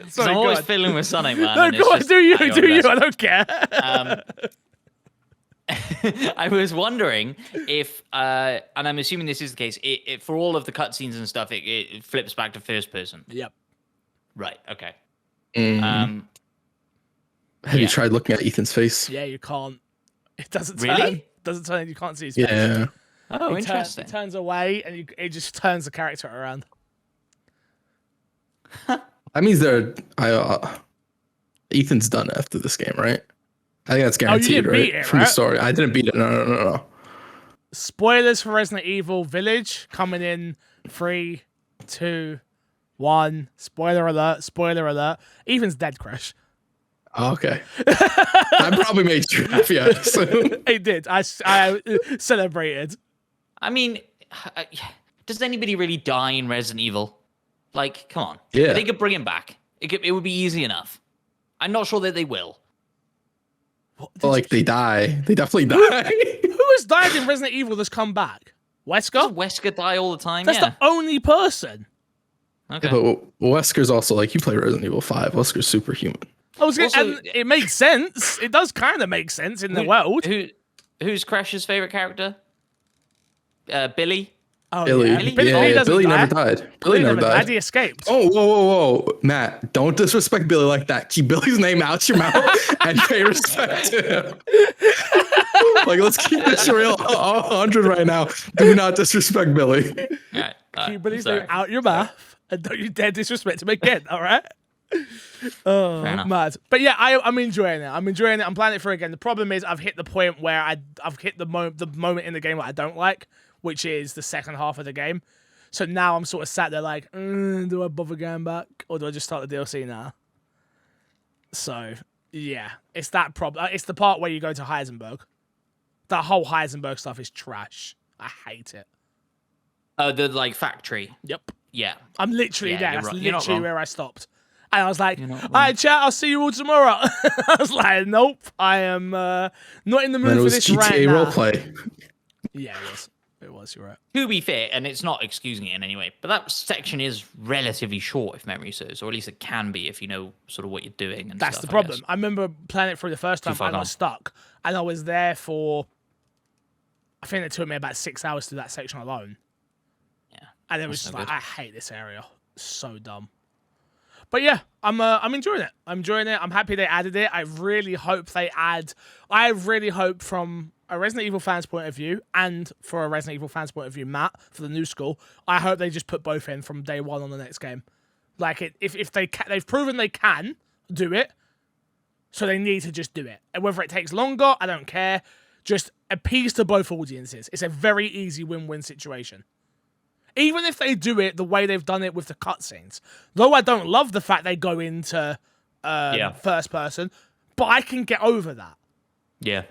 Sorry, I'm go always on. fiddling with Sonic, man. No, and it's go on. just Do you? at your Do you? best. I don't care. I was wondering if, and I'm assuming this is the case, it for all of the cutscenes and stuff, it flips back to first person. Yep. Right. Okay. Mhm. Have you Yeah. tried looking at Ethan's face? Yeah, you can't. It doesn't turn. Really? Doesn't turn. You can't see his face. Yeah. Oh, It interesting. turns away, and it just turns the character around. That means Ethan's done after this game, right? I think that's guaranteed, didn't right? beat it, From the right? story. I didn't beat it. No. Spoilers for Resident Evil Village coming in 3, 2, 1. Spoiler alert! Spoiler alert! Ethan's dead, Crash. Oh, okay. That probably made you happy, I assume. It did. I celebrated. I mean, does anybody really die in Resident Evil? Like, come on. Yeah. They could bring him back. It would be easy enough. I'm not sure that they will. Well, like, they die. They definitely die. Who has died in Resident Evil that's come back? Does Wesker? Wesker die all the time? That's yeah. the only person. Okay. But Wesker's also, like, you play Resident Evil 5. Wesker's superhuman. I was gonna, Also- and it makes sense. It does kind of make sense in the world. Who's Crash's favorite character? Billy. Oh, Billy. yeah. Billy? Billy, Oh, doesn't Billy die. never died. Billy never died. He escaped. Oh, whoa. Matt, don't disrespect Billy like that. Keep Billy's name out your mouth and pay respect to him. Like, let's keep this real 100 right now. Do not disrespect Billy. All right. Keep Billy's sorry. name out your mouth, and don't you dare disrespect him again. All right. Oh, Fair enough. mad. But yeah, I'm enjoying it. I'm enjoying it. I'm playing it through again. The problem is I've hit the point where I've hit the moment in the game that I don't like, which is the second half of the game. So now I'm sort of sat there like, do I bother going back, or do I just start the DLC now? So yeah, it's that problem. It's the part where you go to Heisenberg. That whole Heisenberg stuff is trash. I hate it. The like factory. Yep. Yeah. I'm literally Yeah, there. you're That's right. You're not literally wrong. where I stopped. And I was like, You're all not wrong. right, chat, I'll see you all tomorrow. I was like, nope, I am not in the mood And it for was this GTA right now. roleplay. Yeah, it was. It was, you're right. To be fair, and it's not excusing it in any way, but that section is relatively short, if memory serves, or at least it can be if you know sort of what you're doing. And That's stuff, the I problem. guess. I remember playing it through the first time far and I gone. was stuck. And I was there for, I think it took me about 6 hours to do that section alone. Yeah. And it was That's just no like, good. I hate this area. So dumb. But yeah, I'm enjoying it. I'm enjoying it. I'm happy they added it. I really hope from a Resident Evil fan's point of view and for a Resident Evil fan's point of view, Matt, for the new school, I hope they just put both in from day one on the next game. Like if they've proven they can do it, so they need to just do it. And whether it takes longer, I don't care. Just appease to both audiences. It's a very easy win-win situation. Even if they do it the way they've done it with the cutscenes. Though I don't love the fact they go into first person, but I can get over that. Yeah.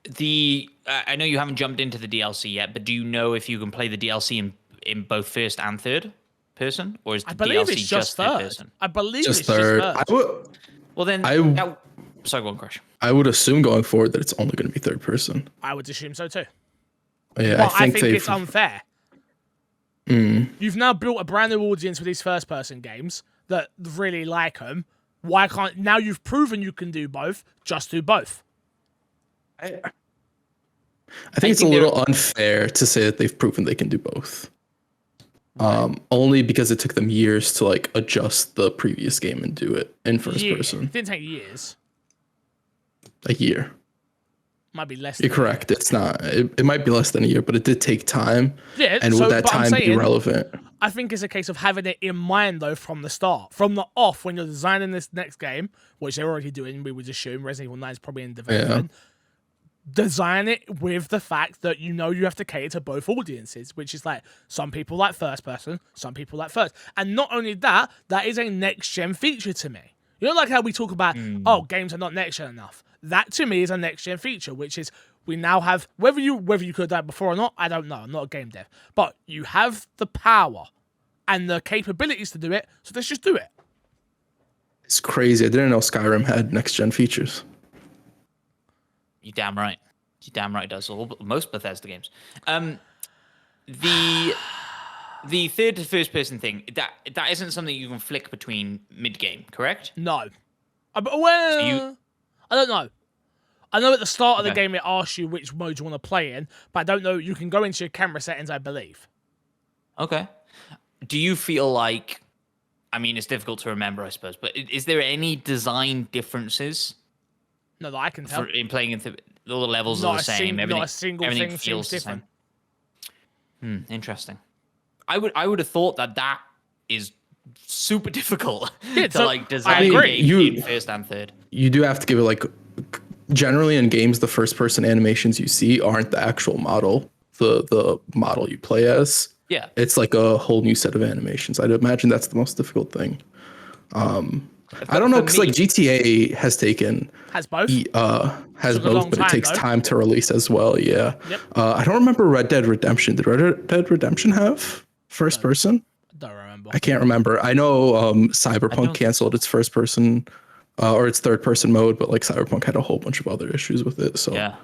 I know you haven't jumped into the DLC yet, but do you know if you can play the DLC in both first and third person, or is the I believe DLC it's just third third. person? I believe Just it's third. just third. Well, then, sorry, go on, Crush. I would assume going forward that it's only going to be third person. I would assume so too. Yeah, But I think they've. it's unfair. You've now built a brand new audience with these first person games that really like them. Why can't now you've proven you can do both? Just do both. I think it's a think little unfair to say that they've proven they can do both. Only because it took them years to like adjust the previous game and do it in first person. It didn't take years. A year. Might be less. You're than correct. It's not. It might be less than a year, but it did take time. Yeah, And so- would that but I'm time be saying- relevant? I think it's a case of having it in mind though from the start, from the off when you're designing this next game, which they're already doing. We would assume Resident Evil 9 is probably in development. Design it with the fact that you know you have to cater to both audiences, which is like some people like first person, some people like first, and not only that, that is a next gen feature to me. You know, like how we talk about, oh, games are not next gen enough. That to me is a next gen feature, which is we now have whether you could have done it before or not, I don't know. I'm not a game dev, but you have the power and the capabilities to do it, so let's just do it. It's crazy. I didn't know Skyrim had next gen features. You damn right. You damn right it does. Most Bethesda games. The third to first person thing, that isn't something you can flick between mid game, correct? No. Well, I don't know. I know at the start of the Okay. game it asks you which mode you want to play in, but I don't know. You can go into your camera settings, I believe. Okay. Do you feel like I mean, it's difficult to remember, I suppose. But is there any design differences No, that I can tell. in playing all the levels are Not the same? not a single everything thing feels seems the same. different. Interesting. I would have thought that is super difficult Yeah, to so like I design agree. game You- in first and third. You do have to give it like generally in games the first person animations you see aren't the actual model, the model you play as. Yeah. It's like a whole new set of animations. I'd imagine that's the most difficult thing. I don't know, because like GTA has taken Has both. has Took a long both, but it time, takes though. time to release as well. Yeah. Yep. I don't remember Red Dead Redemption. Did Red Dead Redemption have first person? Don't remember. I can't remember. I know Cyberpunk canceled its first person or its third person mode, but like Cyberpunk had a whole bunch of other issues with it. So Yeah.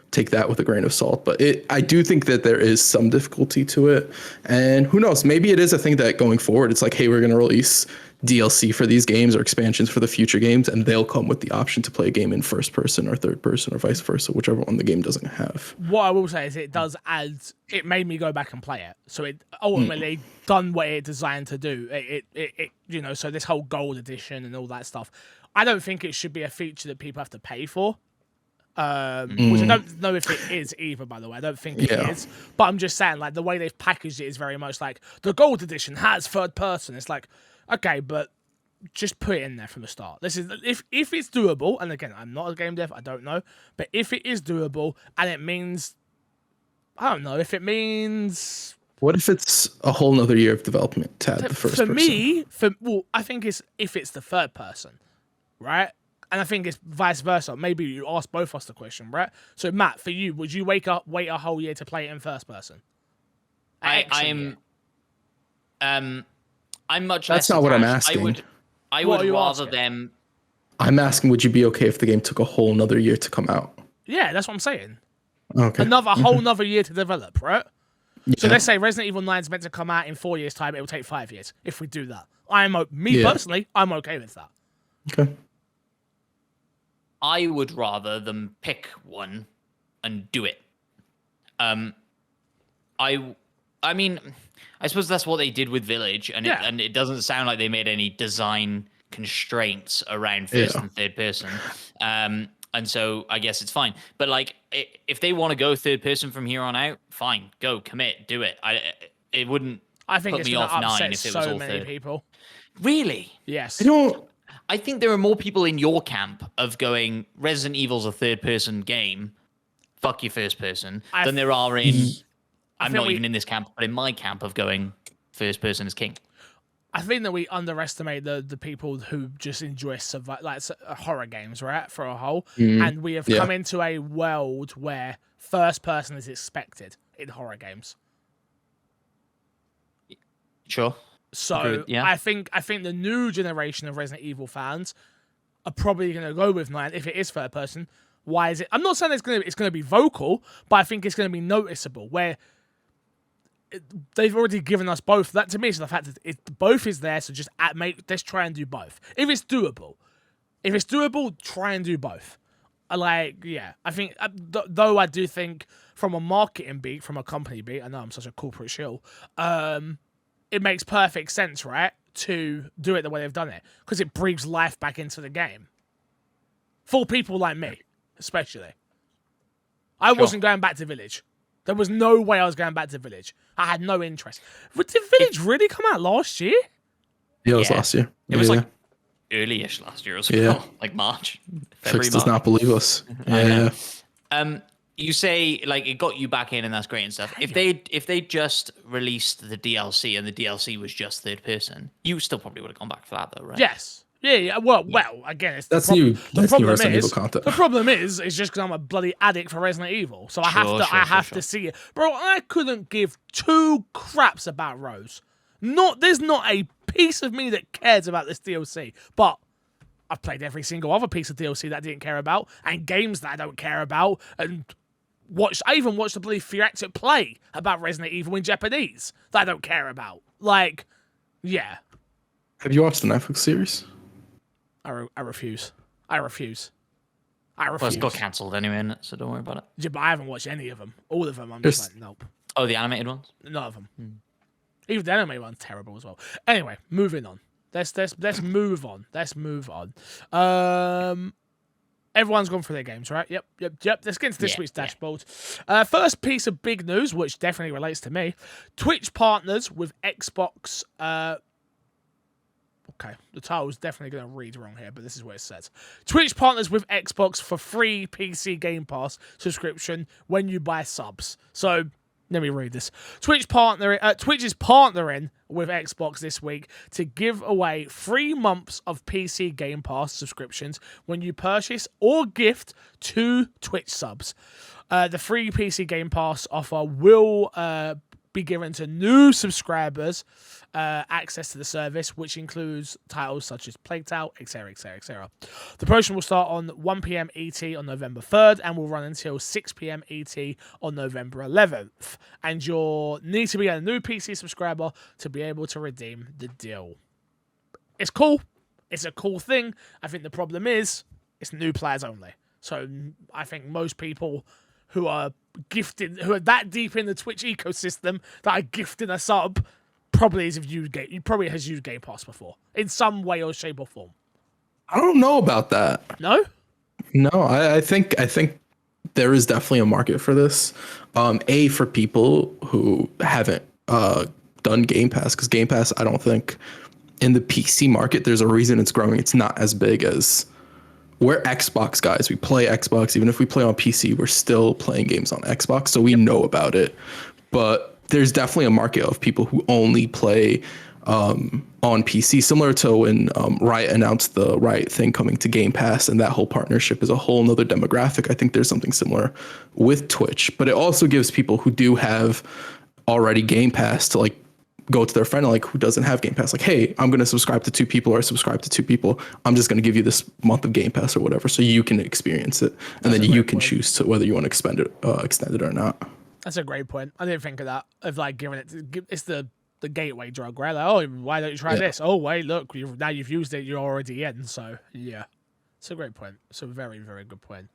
take that with a grain of salt. But I do think that there is some difficulty to it. And who knows, maybe it is a thing that going forward, it's like, hey, we're going to release DLC for these games or expansions for the future games, and they'll come with the option to play a game in first person or third person or vice versa, whichever one the game doesn't have. What I will say is it does add. It made me go back and play it, so it ultimately done what it designed to do. It you know, so this whole gold edition and all that stuff. I don't think it should be a feature that people have to pay for. Which I don't know if it is either, by the way. I don't think it is. But I'm just saying, like, the way they've packaged it is very much like the gold edition has third person. It's like, okay, but just put it in there from the start. This is if it's doable, and again, I'm not a game dev, I don't know, but if it is doable and it means, I don't know, if it means What if it's a whole nother year of development to add the first for person? me, well, I think it's if it's the third person, right? And I think it's vice versa. Maybe you ask both us the question, right? So Matt, for you, would you wait a whole year to play it in first person? I'm much That's less not what I'm attached. asking. I What would are you rather asking? them. I'm asking, would you be okay if the game took a whole nother year to come out? Yeah, that's what I'm saying. Okay. Another whole nother year to develop, right? So Yeah. let's say Resident Evil 9 is meant to come out in 4 years' time. It will take 5 years if we do that. Yeah. Personally, I'm okay with that. Okay. I would rather them pick one and do it. I mean, I suppose that's what they did with Village, and Yeah. it doesn't sound like they made any design constraints around first Yeah. and third person. And so I guess it's fine. But like, if they want to go third person from here on out, fine, go, commit, do it. It wouldn't I think put it's me going off to 9 upset if it was so all many third. people. Really. Yes. I don't. I think there are more people in your camp of going Resident Evil's a third person game, fuck your first person, than there are in I'm think not even in this camp, but in my camp of going first person is king. I think that we underestimate the people who just enjoy horror games, right, for a whole. And we have Yeah. come into a world where first person is expected in horror games. Sure. So Yeah. I think the new generation of Resident Evil fans are probably going to go with 9 if it is third person. Why is it? I'm not saying it's going to be vocal, but I think it's going to be noticeable. Where they've already given us both. That to me is the fact that both is there. So just let's try and do both. If it's doable, try and do both. I think though I do think from a marketing beat, from a company beat, I know I'm such a corporate shill. It makes perfect sense, right, to do it the way they've done it, because it breathes life back into the game. For people like me, especially. I wasn't going back to Village. There was no way I was going back to Village. I had no interest. But did Village really come out last year? Yeah, it was Yeah. last year. It was Yeah. like early-ish last year as well, Yeah. like March. Fix does March. not believe us. I know. Yeah. You say like it got you back in and that's great and stuff. If they just released the DLC and the DLC was just third person, you still probably would have gone back for that though, right? Yes. Yeah. Well, again, it's That's the new. The That's new problem Resident is, Evil content. the problem is just because I'm a bloody addict for Resident Evil, so I have to see it, bro. I couldn't give 2 craps about Rose. There's not a piece of me that cares about this DLC, but I've played every single other piece of DLC that I didn't care about, and games that I don't care about, and I even watched the bloody theatric play about Resident Evil in Japanese that I don't care about. Like, yeah. Have you watched the Netflix series? I refuse. I refuse. Well, it's got cancelled anyway, innit? So don't worry about it. Yeah, but I haven't watched any of them. All of them, I'm just like, nope. Oh, the animated ones? None of them. Even the anime one's terrible as well. Anyway, moving on. Let's move on. Let's move on. Everyone's gone through their games, right? Yep. Let's get into this week's dashboard. First piece of big news, which definitely relates to me. Twitch partners with Xbox. Okay, the title's definitely going to read wrong here, but this is what it says. Twitch partners with Xbox for free PC Game Pass subscription when you buy subs. So, let me read this. Twitch is partnering with Xbox this week to give away 3 months of PC Game Pass subscriptions when you purchase or gift 2 Twitch subs. The free PC Game Pass offer will be given to new subscribers access to the service, which includes titles such as Plague Tale, etc., etc., etc. The promotion will start on 1 p.m. ET on November 3rd and will run until 6 p.m. ET on November 11th. And you'll need to be a new PC subscriber to be able to redeem the deal. It's cool. It's a cool thing. I think the problem is it's new players only. So I think most people who are that deep in the Twitch ecosystem that are gifting a sub probably has used Game Pass before in some way or shape or form. I don't know about that. No, I think there is definitely a market for this. For people who haven't done Game Pass, because Game Pass, I don't think in the PC market there's a reason it's growing. It's not as big as. We're Xbox guys. We play Xbox. Even if we play on PC, we're still playing games on Xbox, so we know about it. But there's definitely a market of people who only play on PC, similar to when Riot announced the Riot thing coming to Game Pass, and that whole partnership is a whole nother demographic. I think there's something similar with Twitch, but it also gives people who do have already Game Pass to like go to their friend like who doesn't have Game Pass, like, hey, I'm going to subscribe to 2 people or subscribe to 2 people. I'm just going to give you this month of Game Pass or whatever, so you can experience it, and then you can choose to whether you want to extend it or not. That's a great point. I didn't think of that. Of like giving it, it's the gateway drug, right? Like, oh, why don't you try this? Oh, wait, look, now you've used it, you're already in. So yeah, it's a great point. It's a very, very good point.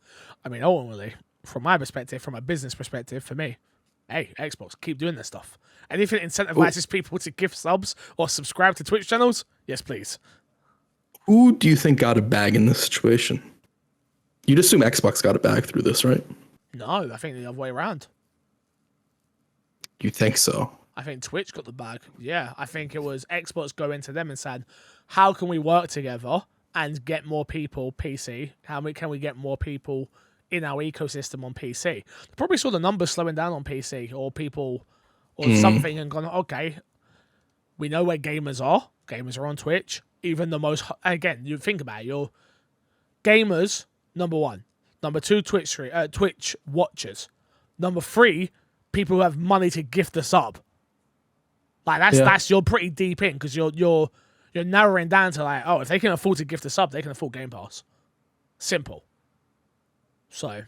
I mean, ultimately, from my perspective, from a business perspective, for me, hey, Xbox, keep doing this stuff. Anything that incentivizes people to gift subs or subscribe to Twitch channels, yes, please. Who do you think got a bag in this situation? You'd assume Xbox got a bag through this, right? No, I think the other way around. You think so? I think Twitch got the bag. Yeah, I think it was Xbox going to them and said, how can we work together and get more people PC? How can we get more people in our ecosystem on PC? They probably saw the numbers slowing down on PC or people or something and gone, okay, we know where gamers are. Gamers are on Twitch. Even the most, again, you think about it, your gamers, number 1. Number 2, Twitch watchers. Number 3, people who have money to gift a sub. Like that's you're pretty deep in because you're narrowing down to like, oh, if they can afford to gift a sub, they can afford Game Pass. Simple. So,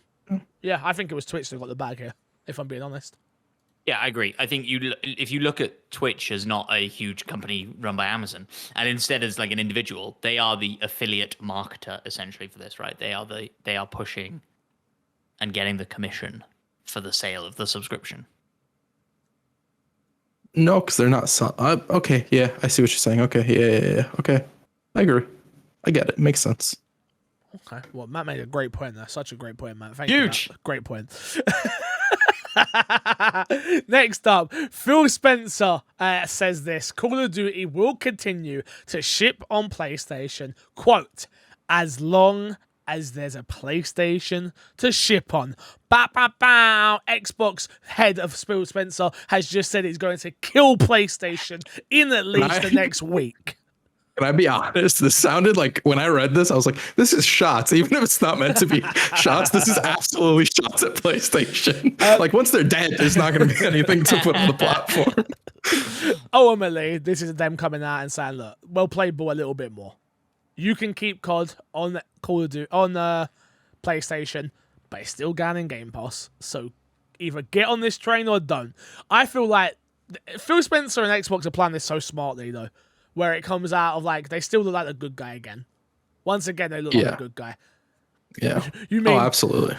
yeah, I think it was Twitch that got the bag here, if I'm being honest. Yeah, I agree. I think if you look at Twitch as not a huge company run by Amazon, and instead as like an individual, they are the affiliate marketer essentially for this, right? They are pushing and getting the commission for the sale of the subscription. No, because they're not. Okay, yeah, I see what you're saying. Okay, yeah. Okay, I agree. I get it. Makes sense. Okay, well, Matt made a great point there. Such a great point, Matt. Thank Huge. you. Matt. Great point. Next up, Phil Spencer says this: Call of Duty will continue to ship on PlayStation, quote, as long as there's a PlayStation to ship on. Bow, bow, bow. Xbox head of Phil Spencer has just said he's going to kill PlayStation in at least the next week. Can I be honest? This sounded like, when I read this, I was like, this is shots. Even if it's not meant to be shots, this is absolutely shots at PlayStation. Like, once they're dead, there's not going to be anything to put on the platform. Ultimately, this is them coming out and saying, look, we'll play ball a little bit more. You can keep COD on Call of Duty on PlayStation, but it's still going in Game Pass. So either get on this train or don't. I feel like Phil Spencer and Xbox are playing this so smartly, though, where it comes out of like they still look like the good guy again. Once again, they look like a good guy. Yeah. You mean Oh, absolutely.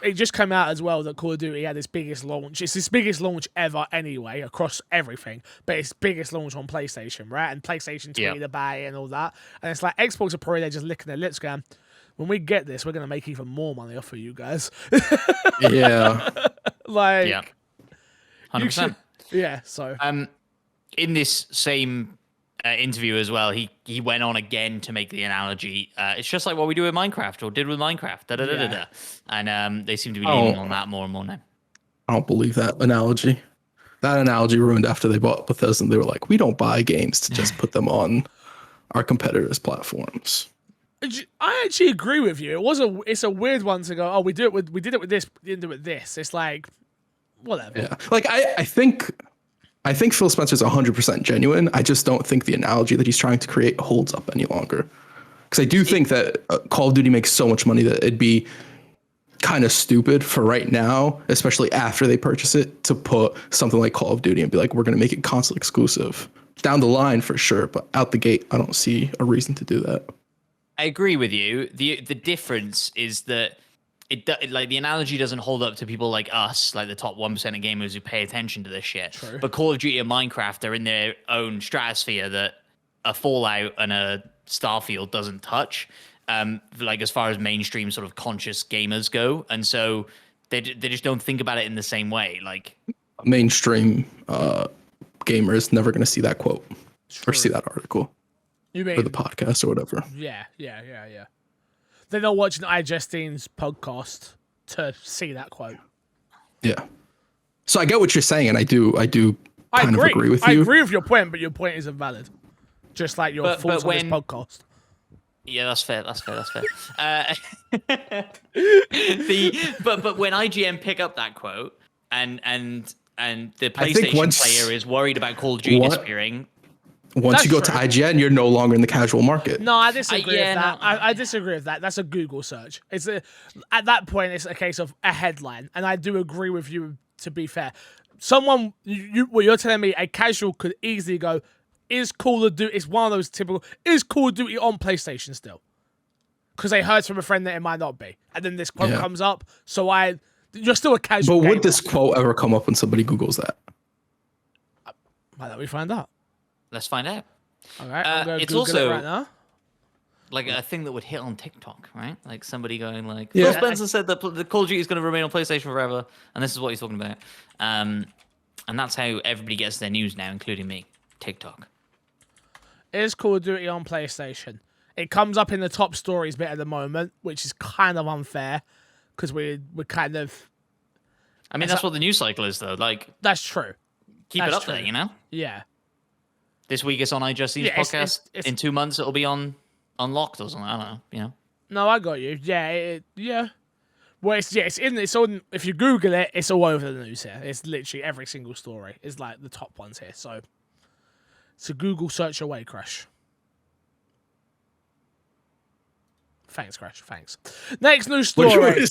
it just came out as well that Call of Duty had its biggest launch. It's its biggest launch ever anyway, across everything. But it's biggest launch on PlayStation, right? And PlayStation tweeted about it and all that. And it's like Xbox are probably there just licking their lips going, when we get this, we're going to make even more money off of you guys. Yeah. Like, Yeah. you 100%. should, yeah, so. In this same interview as well, he went on again to make the analogy. It's just like what we do with Minecraft or did with Minecraft. Da, da, da, da, da. And they seem to be leaning on that more and more now. I don't believe that analogy. That analogy ruined after they bought Bethesda. And they were like, we don't buy games to just put them on our competitors' platforms. I actually agree with you. It's a weird one to go, oh, we did it with this, we didn't do it with this. It's like, whatever. Yeah. Like, I think Phil Spencer's 100% genuine. I just don't think the analogy that he's trying to create holds up any longer. Because I do think that Call of Duty makes so much money that it'd be kind of stupid for right now, especially after they purchase it, to put something like Call of Duty and be like, we're going to make it console exclusive. Down the line for sure, but out the gate, I don't see a reason to do that. I agree with you. The difference is that like the analogy doesn't hold up to people like us, like the top 1% of gamers who pay attention to this shit. True. But Call of Duty and Minecraft are in their own stratosphere that a Fallout and a Starfield doesn't touch. Like as far as mainstream sort of conscious gamers go, and so they just don't think about it in the same way. Like Mainstream gamer is never going to see that quote or see that article You mean or the podcast or whatever. Yeah. They're not watching iJustine's podcast to see that quote. Yeah. So I get what you're saying, and I do kind of agree with you. I agree with your point, but your point isn't valid. Just like your thoughts on this podcast. Yeah, that's fair. That's fair. But when IGN pick up that quote and the PlayStation player is worried about Call of Duty disappearing. Once you go to IGN, you're no longer in the casual market. No, I disagree with that. No. I disagree with that. That's a Google search. At that point, it's a case of a headline, and I do agree with you. To be fair, someone you're telling me a casual could easily go, "Is Call of Duty?" It's one of those typical. Is Call of Duty on PlayStation still? Because they heard from a friend that it might not be, and then this quote comes up. So you're still a casual. But would gamer. this quote ever come up when somebody Googles that? Why don't we find out? Let's find out. All right, I'm going to it's Google also it right now. like a thing that would hit on TikTok, right? Like somebody going like, Yeah. Phil Spencer said that the Call of Duty is going to remain on PlayStation forever, and this is what he's talking about. And that's how everybody gets their news now, including me. TikTok. Is Call of Duty on PlayStation? It comes up in the top stories bit at the moment, which is kind of unfair because we're kind of. I mean, that's what the news cycle is, though. Like, That's true. keep That's it up true. there, you know. Yeah. This week it's on iJustine's Yeah, podcast. it's- In 2 months it'll be on Unlocked or something. I don't know. You know. No, I got you. Yeah, yeah. Well, it's on. If you Google it, it's all over the news here. It's literally every single story. It's like the top ones here. So Google search away, Crash. Thanks, Crash. Thanks. Next news What you story. want to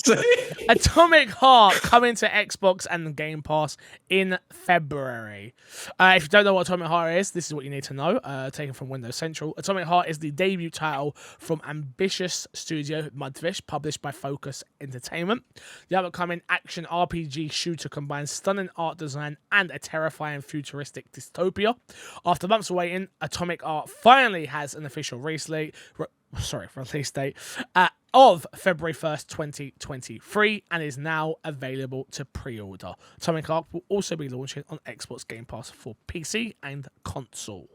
say? Atomic Heart coming to Xbox and Game Pass in February. If you don't know what Atomic Heart is, this is what you need to know. Taken from Windows Central. Atomic Heart is the debut title from ambitious studio Mudfish, published by Focus Entertainment. The upcoming action RPG shooter combines stunning art design and a terrifying futuristic dystopia. After months of waiting, Atomic Heart finally has an official release date of February 1st, 2023, and is now available to pre-order. Atomic Heart will also be launching on Xbox Game Pass for PC and console.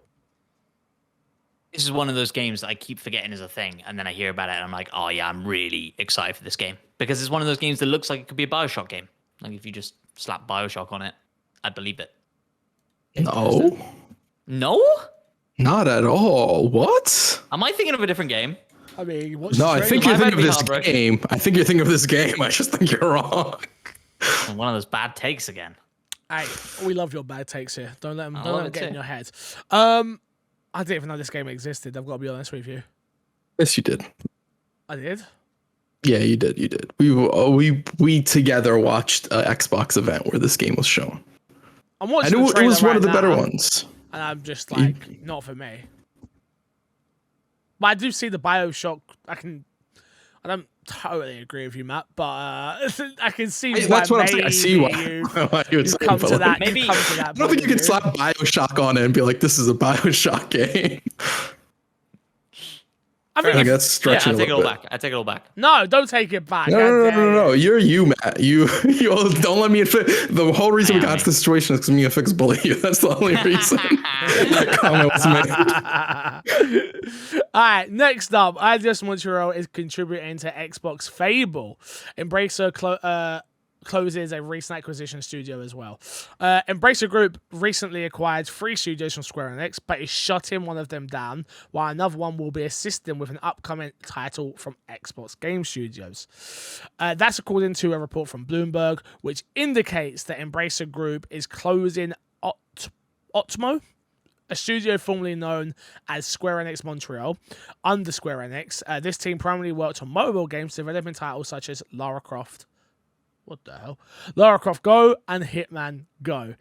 This is one of those games that I keep forgetting is a thing, and then I hear about it, and I'm like, oh yeah, I'm really excited for this game because it's one of those games that looks like it could be a Bioshock game. Like if you just slap Bioshock on it, I'd believe it. No, No? not at all. What? Am I thinking of a different game? I mean, what's No, I think you're might thinking of be this heartbroken. game. I think you're thinking of this game. I just think you're wrong. One of those bad takes again. Hey, we love your bad takes here. Don't let them, I don't love let them it get in too. your head. I didn't even know this game existed. I've got to be honest with you. Yes, you did. I did. Yeah, you did. You did. We together watched an Xbox event where this game was shown. I'm And watching it, the it was trailer one of the right better now, ones. and I'm just like, not for me. But I do see the Bioshock. I don't totally agree with you, Matt, but I can see That's what I'm saying. I see maybe why you would you've say, come but to that. maybe- You've come to that I don't think you can slap BioShock on it and be like, "This is a BioShock game." I think Like if- that's Yeah, stretching I take it a all little bit. back. I take it all back. no, don't take it back. No, God no, no, damn no, it. no. You're you, Matt. You don't let me. The whole reason we I am got me. to this situation is because me and Fix bully you. That's the only reason that comment was made. All right, next up, Eidos Montreal is contributing to Xbox Fable. Embracer closes a recent acquisition studio as well. Embracer Group recently acquired 3 studios from Square Enix, but is shutting one of them down, while another one will be assisting with an upcoming title from Xbox Game Studios. That's according to a report from Bloomberg, which indicates that Embracer Group is closing Otmo, a studio formerly known as Square Enix Montreal, under Square Enix. This team primarily worked on mobile games, developing titles such as Lara Croft. What the hell? Lara Croft Go and Hitman Go.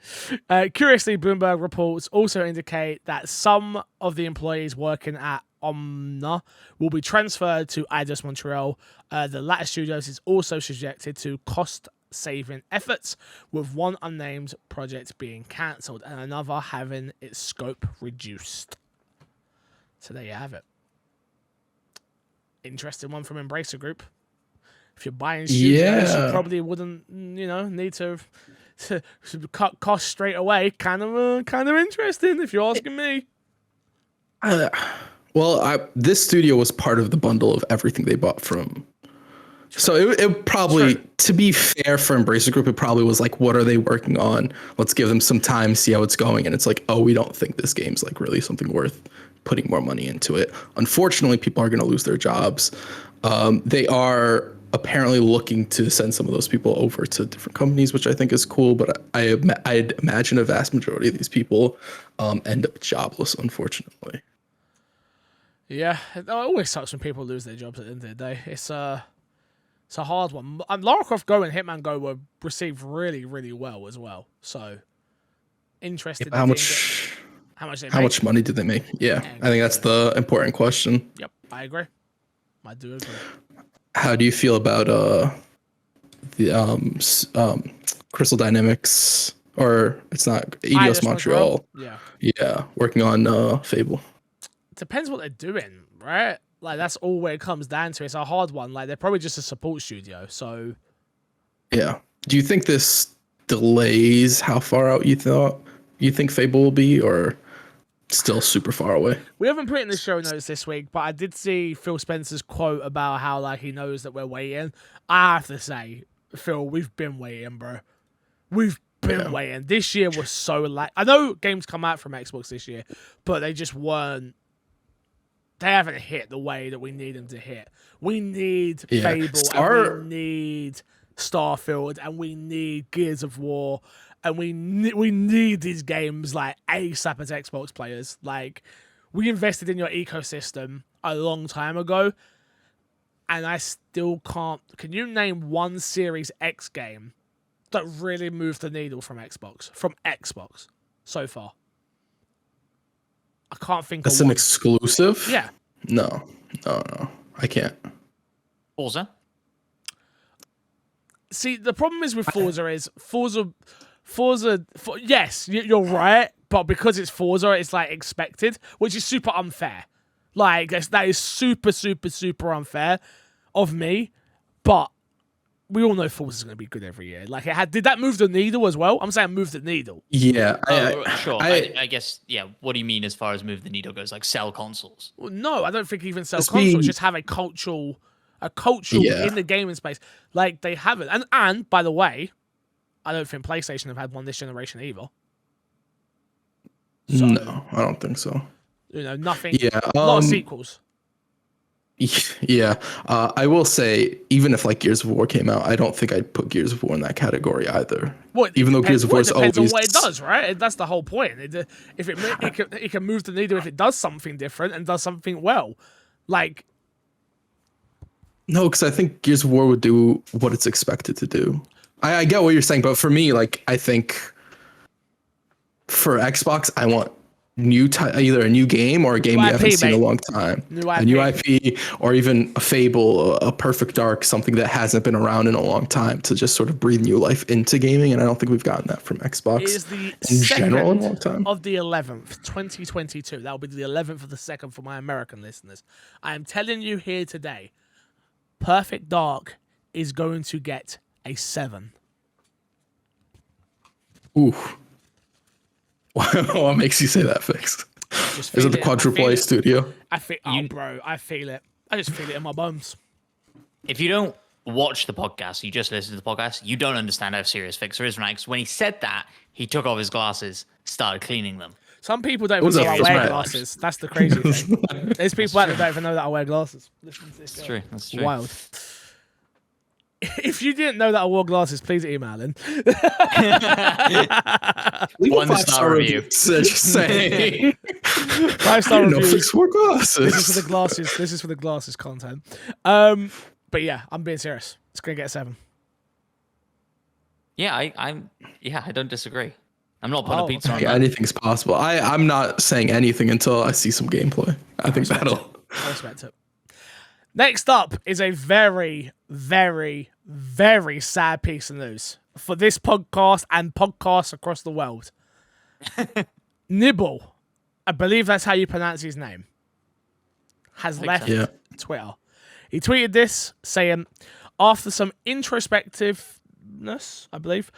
Curiously, Bloomberg reports also indicate that some of the employees working at Omna will be transferred to Eidos Montreal. The latter studios is also subjected to cost-saving efforts, with one unnamed project being cancelled and another having its scope reduced. So there you have it. Interesting one from Embracer Group. If you're buying studios, you probably wouldn't, need to cut costs straight away. Kind of interesting, if you're asking me. This studio was part of the bundle of everything they bought from. So it probably, to be fair for Embracer Group, it probably was like, what are they working on? Let's give them some time, see how it's going. And it's like, oh, we don't think this game's like really something worth putting more money into it. Unfortunately, people are going to lose their jobs. They are apparently looking to send some of those people over to different companies, which I think is cool. But I'd imagine a vast majority of these people end up jobless, unfortunately. Yeah, it always sucks when people lose their jobs at the end of the day. It's a hard one. Lara Croft Go and Hitman Go were received really, really well as well. So interested. How much money did they make? Yeah, Yeah, I think that's the important question. Yep, I agree. I do agree. How do you feel about the Crystal Dynamics, or it's not Eidos Montreal? Yeah, working on Fable. Depends what they're doing, right? Like that's all where it comes down to. It's a hard one. Like they're probably just a support studio. So yeah, do you think this delays how far out you think Fable will be, or still super far away? We haven't put it in the show notes this week, but I did see Phil Spencer's quote about how like he knows that we're waiting. I have to say, Phil, we've been waiting, bro. We've been waiting. This year was so like I know games come out from Xbox this year, but they just weren't. They haven't hit the way that we need them to hit. We need Fable, and we need Starfield, and we need Gears of War, and we need these games like ASAP as Xbox players. Like, we invested in your ecosystem a long time ago, and I still can't. Can you name one Series X game that really moved the needle from Xbox so far? I can't think That's of one. an exclusive? Yeah. No. I can't. Forza? See, the problem is with Forza, yes, you're right, but because it's Forza, it's like expected, which is super unfair. Like, that is super, super, super unfair of me, but we all know Forza's going to be good every year. Like, did that move the needle as well? I'm saying move the needle. Yeah. Sure. I guess, yeah. What do you mean as far as move the needle goes? Like sell consoles? Well, no, I don't think even sell consoles. Just have a cultural in the gaming space. Like, they haven't. And by the way, I don't think PlayStation have had one this generation either. So, no, I don't think so. Nothing. Yeah. A lot of sequels. Yeah, I will say, even if like Gears of War came out, I don't think I'd put Gears of War in that category either. Well, even though Gears of War is always depends on what it does, right? That's the whole point. If it can move the needle if it does something different and does something well, like. No, because I think Gears of War would do what it's expected to do. I get what you're saying, but for me, like I think for Xbox, I want either a new game or a game we IP, haven't seen in a mate. long time. New A new IP. IP, or even a Fable, a Perfect Dark, something that hasn't been around in a long time to just sort of breathe new life into gaming. And I don't think we've gotten that from Xbox It is the in general in a long 2nd time. of the 11th, 2022. That will be the 11th of the 2nd for my American listeners. I am telling you here today, Perfect Dark is going to get a 7. Ooh. What makes you say that, Fix? Just Is feel it the I Quadruple feel A it. studio? I feel, oh, bro, I feel it. I just feel it in my bones. If you don't watch the podcast, you just listen to the podcast, you don't understand how serious Fixer is, right? 'Cause when he said that, he took off his glasses, started cleaning them. Some people don't was even know a I wear threat. glasses. That's the crazy thing. There's people out there that don't even know that I wear glasses. Listen to this. That's true. That's true. Wild. If you didn't know that I wore glasses, please email in. Leave a 1-star review. Just saying. 5-star No reviews. Fix wore glasses. This is for the glasses. This is for the glasses content. But yeah, I'm being serious. It's gonna get a 7. Yeah, I don't disagree. I'm not putting Oh, a pizza on Yeah, that. anything's possible. I'm not saying anything until I see some gameplay. I think that'll. I respect it. Next up is a very, very, very sad piece of news for this podcast and podcasts across the world. Nibble, I believe that's how you pronounce his name, has left Yeah. Twitter. He tweeted this saying, after some introspectiveness, I believe,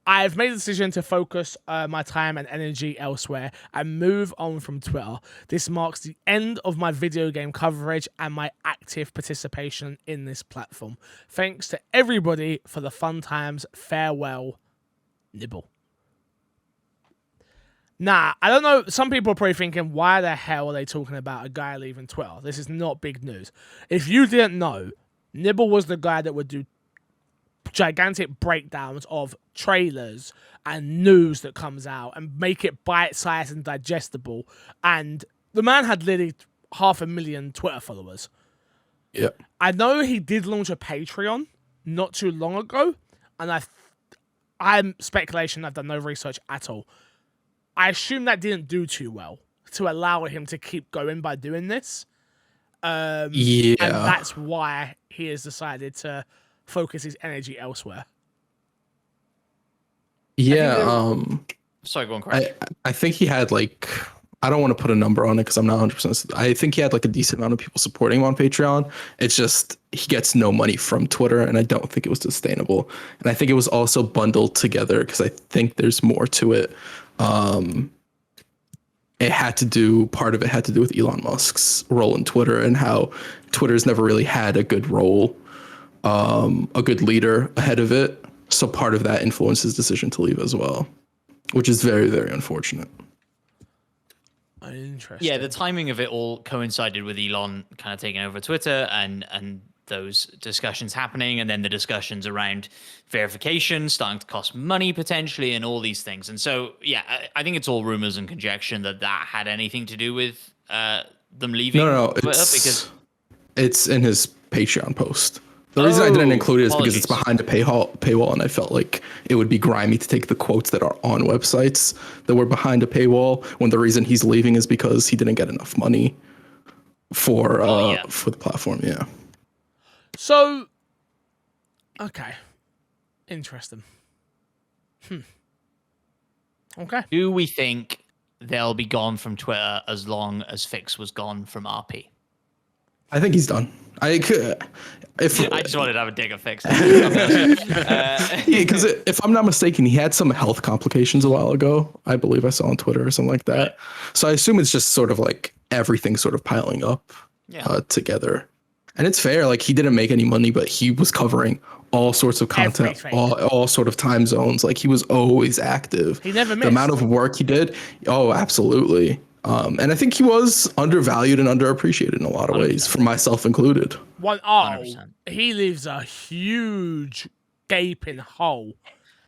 I've made the decision to focus my time and energy elsewhere and move on from Twitter. This marks the end of my video game coverage and my active participation in this platform. Thanks to everybody for the fun times. Farewell, Nibble. Nah, I don't know. Some people are probably thinking, why the hell are they talking about a guy leaving Twitter? This is not big news. If you didn't know, Nibble was the guy that would do gigantic breakdowns of trailers and news that comes out and make it bite-sized and digestible. And the man had literally 500,000 Twitter followers. Yeah. I know he did launch a Patreon not too long ago, and I'm speculation. I've done no research at all. I assume that didn't do too well to allow him to keep going by doing this. Yeah. And that's why he has decided to focus his energy elsewhere. Yeah. Sorry, go on, Craig. I think he had like, I don't want to put a number on it because I'm not 100%. I think he had like a decent amount of people supporting him on Patreon. It's just he gets no money from Twitter, and I don't think it was sustainable. And I think it was also bundled together because I think there's more to it. Part of it had to do with Elon Musk's role in Twitter and how Twitter's never really had a good role, a good leader ahead of it. So part of that influenced his decision to leave as well, which is very, very unfortunate. Interesting. Yeah, the timing of it all coincided with Elon kind of taking over Twitter and those discussions happening, and then the discussions around verification starting to cost money potentially, and all these things. And so, yeah, I think it's all rumors and conjecture that had anything to do with them leaving. No, Twitter, it's in his Patreon post. The reason I didn't include it is because it's apologies. behind a paywall, and I felt like it would be grimy to take the quotes that are on websites that were behind a paywall when the reason he's leaving is because he didn't get enough money for the platform. Yeah. So, okay. Interesting. Okay. Do we think they'll be gone from Twitter as long as Fix was gone from RP? I think he's done. I just wanted to have a dig at Fix. because if I'm not mistaken, he had some health complications a while ago. I believe I saw on Twitter or something like that. So I assume it's just sort of like everything sort of piling up together. And it's fair. Like, he didn't make any money, but he was covering all sorts of content, Everything. all sort of time zones. Like, he was always active. He never The missed. amount of work he did. Oh, absolutely. And I think he was undervalued and underappreciated in a lot of ways, for myself included. 100%. He leaves a huge gaping hole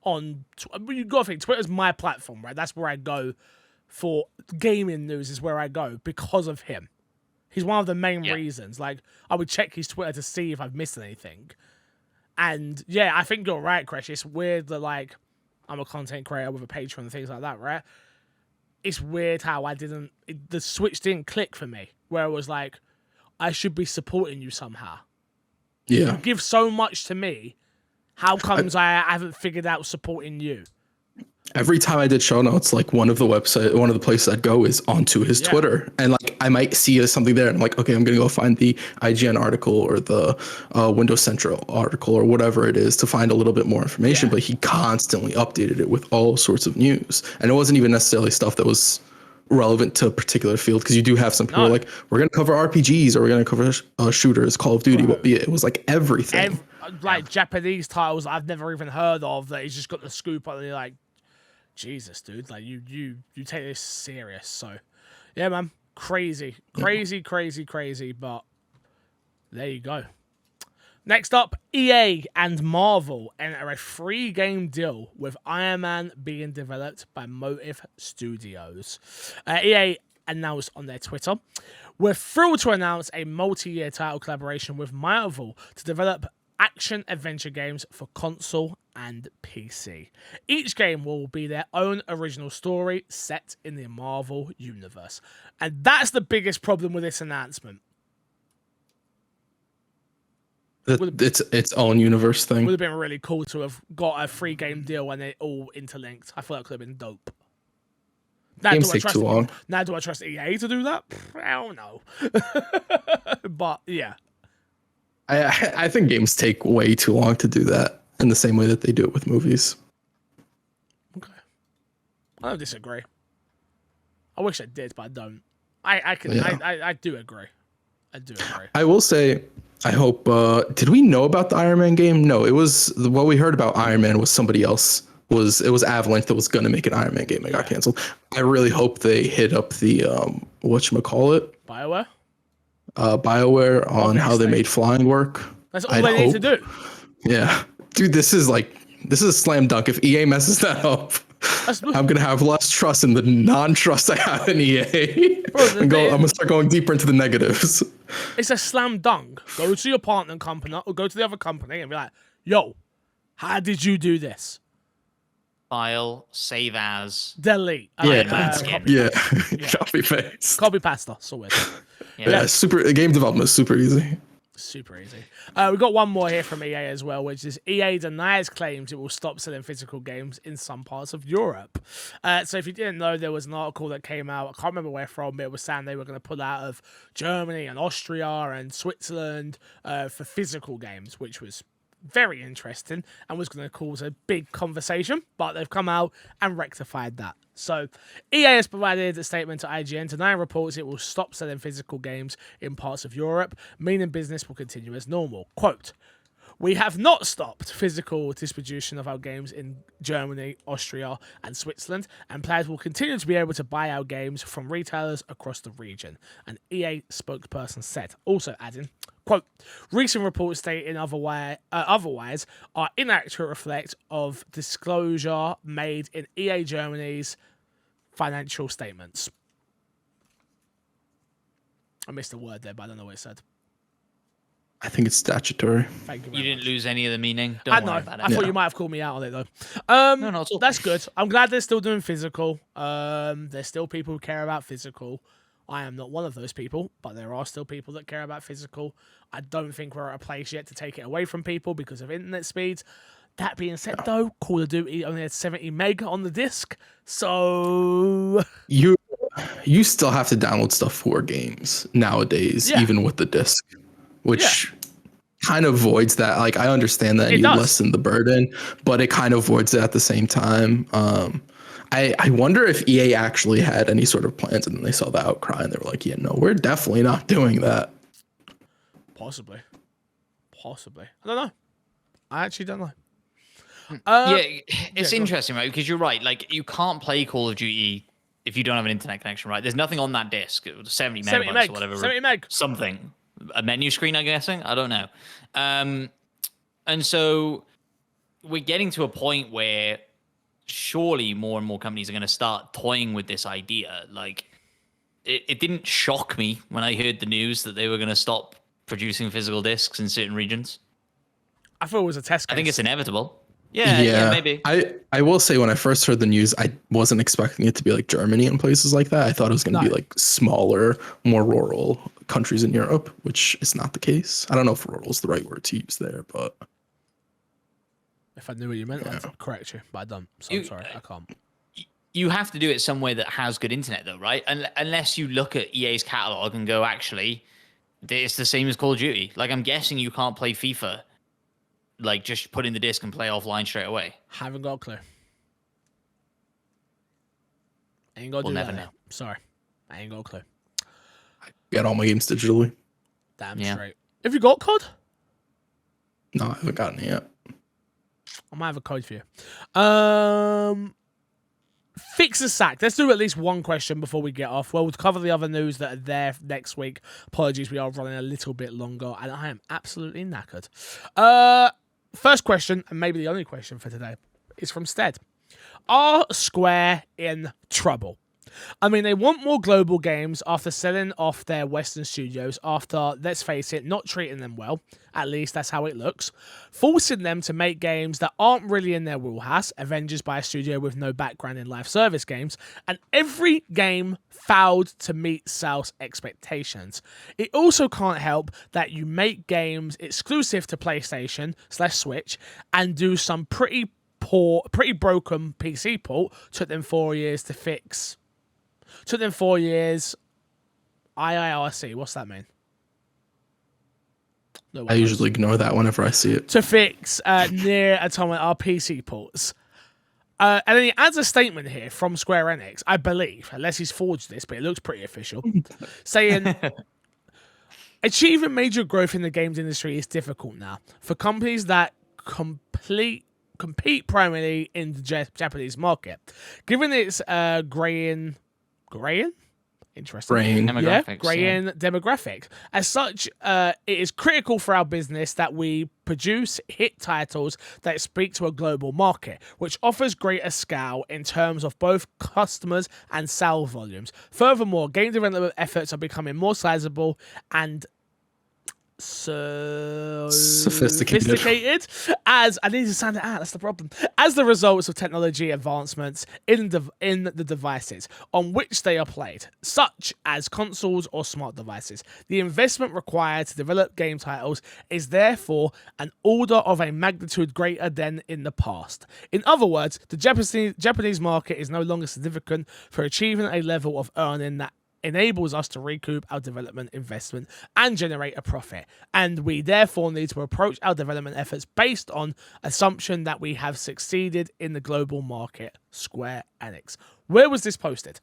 on. You got to think Twitter's my platform, right? That's where I go for gaming news. Is where I go because of him. He's one of the main reasons. Like, I would check his Twitter to see if I've missed anything. And yeah, I think you're right, Crash. It's weird that, like, I'm a content creator with a Patreon and things like that, right? it's weird how the switch didn't click for me, where it was like, I should be supporting you somehow. Yeah. You give so much to me. How comes I haven't figured out supporting you? Every time I did show notes, like one of the places I'd go is onto his Twitter, and like I might see something there, and I'm like, okay, I'm gonna go find the IGN article or the Windows Central article or whatever it is to find a little bit more information. But he constantly updated it with all sorts of news, and it wasn't even necessarily stuff that was relevant to a particular field, because you do have some people like, we're gonna cover RPGs or we're gonna cover shooters, Call of Duty, but it was like everything. Like Japanese titles I've never even heard of that he's just got the scoop on, and you're like, Jesus, dude, like you take this serious. So yeah, man, crazy, but there you go. Next up, EA and Marvel enter a free game deal with Iron Man being developed by Motive Studios. EA announced on their Twitter, we're thrilled to announce a multi-year title collaboration with Marvel to develop action-adventure games for console and PC. Each game will be their own original story set in the Marvel universe. And that's the biggest problem with this announcement. It's its own universe thing. Would have been really cool to have got a free game deal and it all interlinked. I feel like it could have been dope. Games take too long. Now, do I trust EA to do that? Hell no. But yeah. I think games take way too long to do that in the same way that they do it with movies. Okay. I don't disagree. I wish I did, but I don't. I do agree. I do agree. I will say, I hope, did we know about the Iron Man game? No, it was, what we heard about Iron Man was somebody else. It was Avalanche that was going to make an Iron Man game that got canceled. I really hope they hit up the, whatchamacallit? BioWare on how they made flying work. That's all they need to do. Yeah. Dude, this is a slam dunk. If EA messes that up, I'm going to have less trust in the non-trust I have in EA. Bro, I'm going to start going deeper into the negatives. It's a slam dunk. Go to your partner company or go to the other company and be like, yo, how did you do this? File, save as, delete. Copy paste. Copy pasta. So weird. Super. Game development is super easy. Super easy. We've got one more here from EA as well, which is EA denies claims it will stop selling physical games in some parts of Europe. So if you didn't know, there was an article that came out, I can't remember where from, but it was saying they were going to pull out of Germany and Austria and Switzerland for physical games, which was very interesting and was going to cause a big conversation, but they've come out and rectified that. So EA has provided a statement to IGN denying reports it will stop selling physical games in parts of Europe, meaning business will continue as normal. Quote, we have not stopped physical distribution of our games in Germany, Austria, and Switzerland, and players will continue to be able to buy our games from retailers across the region, an EA spokesperson said. Also adding, quote, recent reports stating otherwise are inaccurate reflect of disclosure made in EA Germany's financial statements. I missed a word there, but I don't know what it said. I think it's statutory. Thank you. You didn't lose any of the meaning. I Don't know. worry about it. I thought you might have called me out on it though. No, not at all. That's good. I'm glad they're still doing physical. There's still people who care about physical. I am not one of those people, but there are still people that care about physical. I don't think we're at a place yet to take it away from people because of internet speeds. That being said, though, Call of Duty only had 70 meg on the disc, so you still have to download stuff for games nowadays, even with the disc, which kind of voids that. Like, I understand that you lessen the burden, but it kind of voids it at the same time. I wonder if EA actually had any sort of plans, and then they saw the outcry and they were like, yeah, no, we're definitely not doing that. Possibly. I don't know. I actually don't know. It's interesting, right? Because you're right. Like, you can't play Call of Duty if you don't have an internet connection, right? There's nothing on that disc. It was 70 megabytes or whatever. 70 meg. Something. A menu screen, I'm guessing? I don't know. And so we're getting to a point where surely more and more companies are going to start toying with this idea. Like, it didn't shock me when I heard the news that they were going to stop producing physical discs in certain regions. I thought it was a test case. I think it's inevitable. Yeah, maybe. I will say when I first heard the news, I wasn't expecting it to be like Germany and places like that. I thought it was going to be like smaller, more rural countries in Europe, which is not the case. I don't know if rural is the right word to use there, but If I knew what you meant, I'd correct you, but I don't. So I'm sorry, I can't. You have to do it somewhere that has good internet, though, right? Unless you look at EA's catalog and go, actually, it's the same as Call of Duty. Like, I'm guessing you can't play FIFA, like, just put in the disc and play offline straight away. Haven't got a clue. Ain't got to We'll do never that. know. Sorry, I ain't got a clue. get all my games digitally. Damn Yeah. straight. Have you got COD? No, I haven't gotten it yet. I might have a code for you. Fix a sack. Let's do at least one question before we get off. Well, we'll cover the other news that are there next week. Apologies, we are running a little bit longer, and I am absolutely knackered. First question, and maybe the only question for today, is from Stead. Are Square in trouble? I mean, they want more global games after selling off their Western studios after, let's face it, not treating them well. At least that's how it looks. Forcing them to make games that aren't really in their wheelhouse, Avengers by a studio with no background in live service games, and every game failed to meet sales expectations. It also can't help that you make games exclusive to PlayStation/Switch and do some pretty broken PC port. Took them 4 years to fix. Took them 4 years. IIRC, what's that mean? No, I usually ignore that whenever I see it. to fix near Automata PC ports. And then he adds a statement here from Square Enix, I believe, unless he's forged this, but it looks pretty official, saying, achieving major growth in the games industry is difficult now for companies that compete primarily in the Japanese market. Given its graying? Interesting. Brain. Demographics, graying demographic. As such, it is critical for our business that we produce hit titles that speak to a global market, which offers greater scale in terms of both customers and sales volumes. Furthermore, game development efforts are becoming more sizable and sophisticated as I need to sound it out, that's the problem, as the results of technology advancements in the devices on which they are played, such as consoles or smart devices. The investment required to develop game titles is therefore an order of a magnitude greater than in the past. In other words, the Japanese market is no longer significant for achieving a level of earning that enables us to recoup our development investment and generate a profit. And we therefore need to approach our development efforts based on assumption that we have succeeded in the global market. Square Enix. Where was this posted?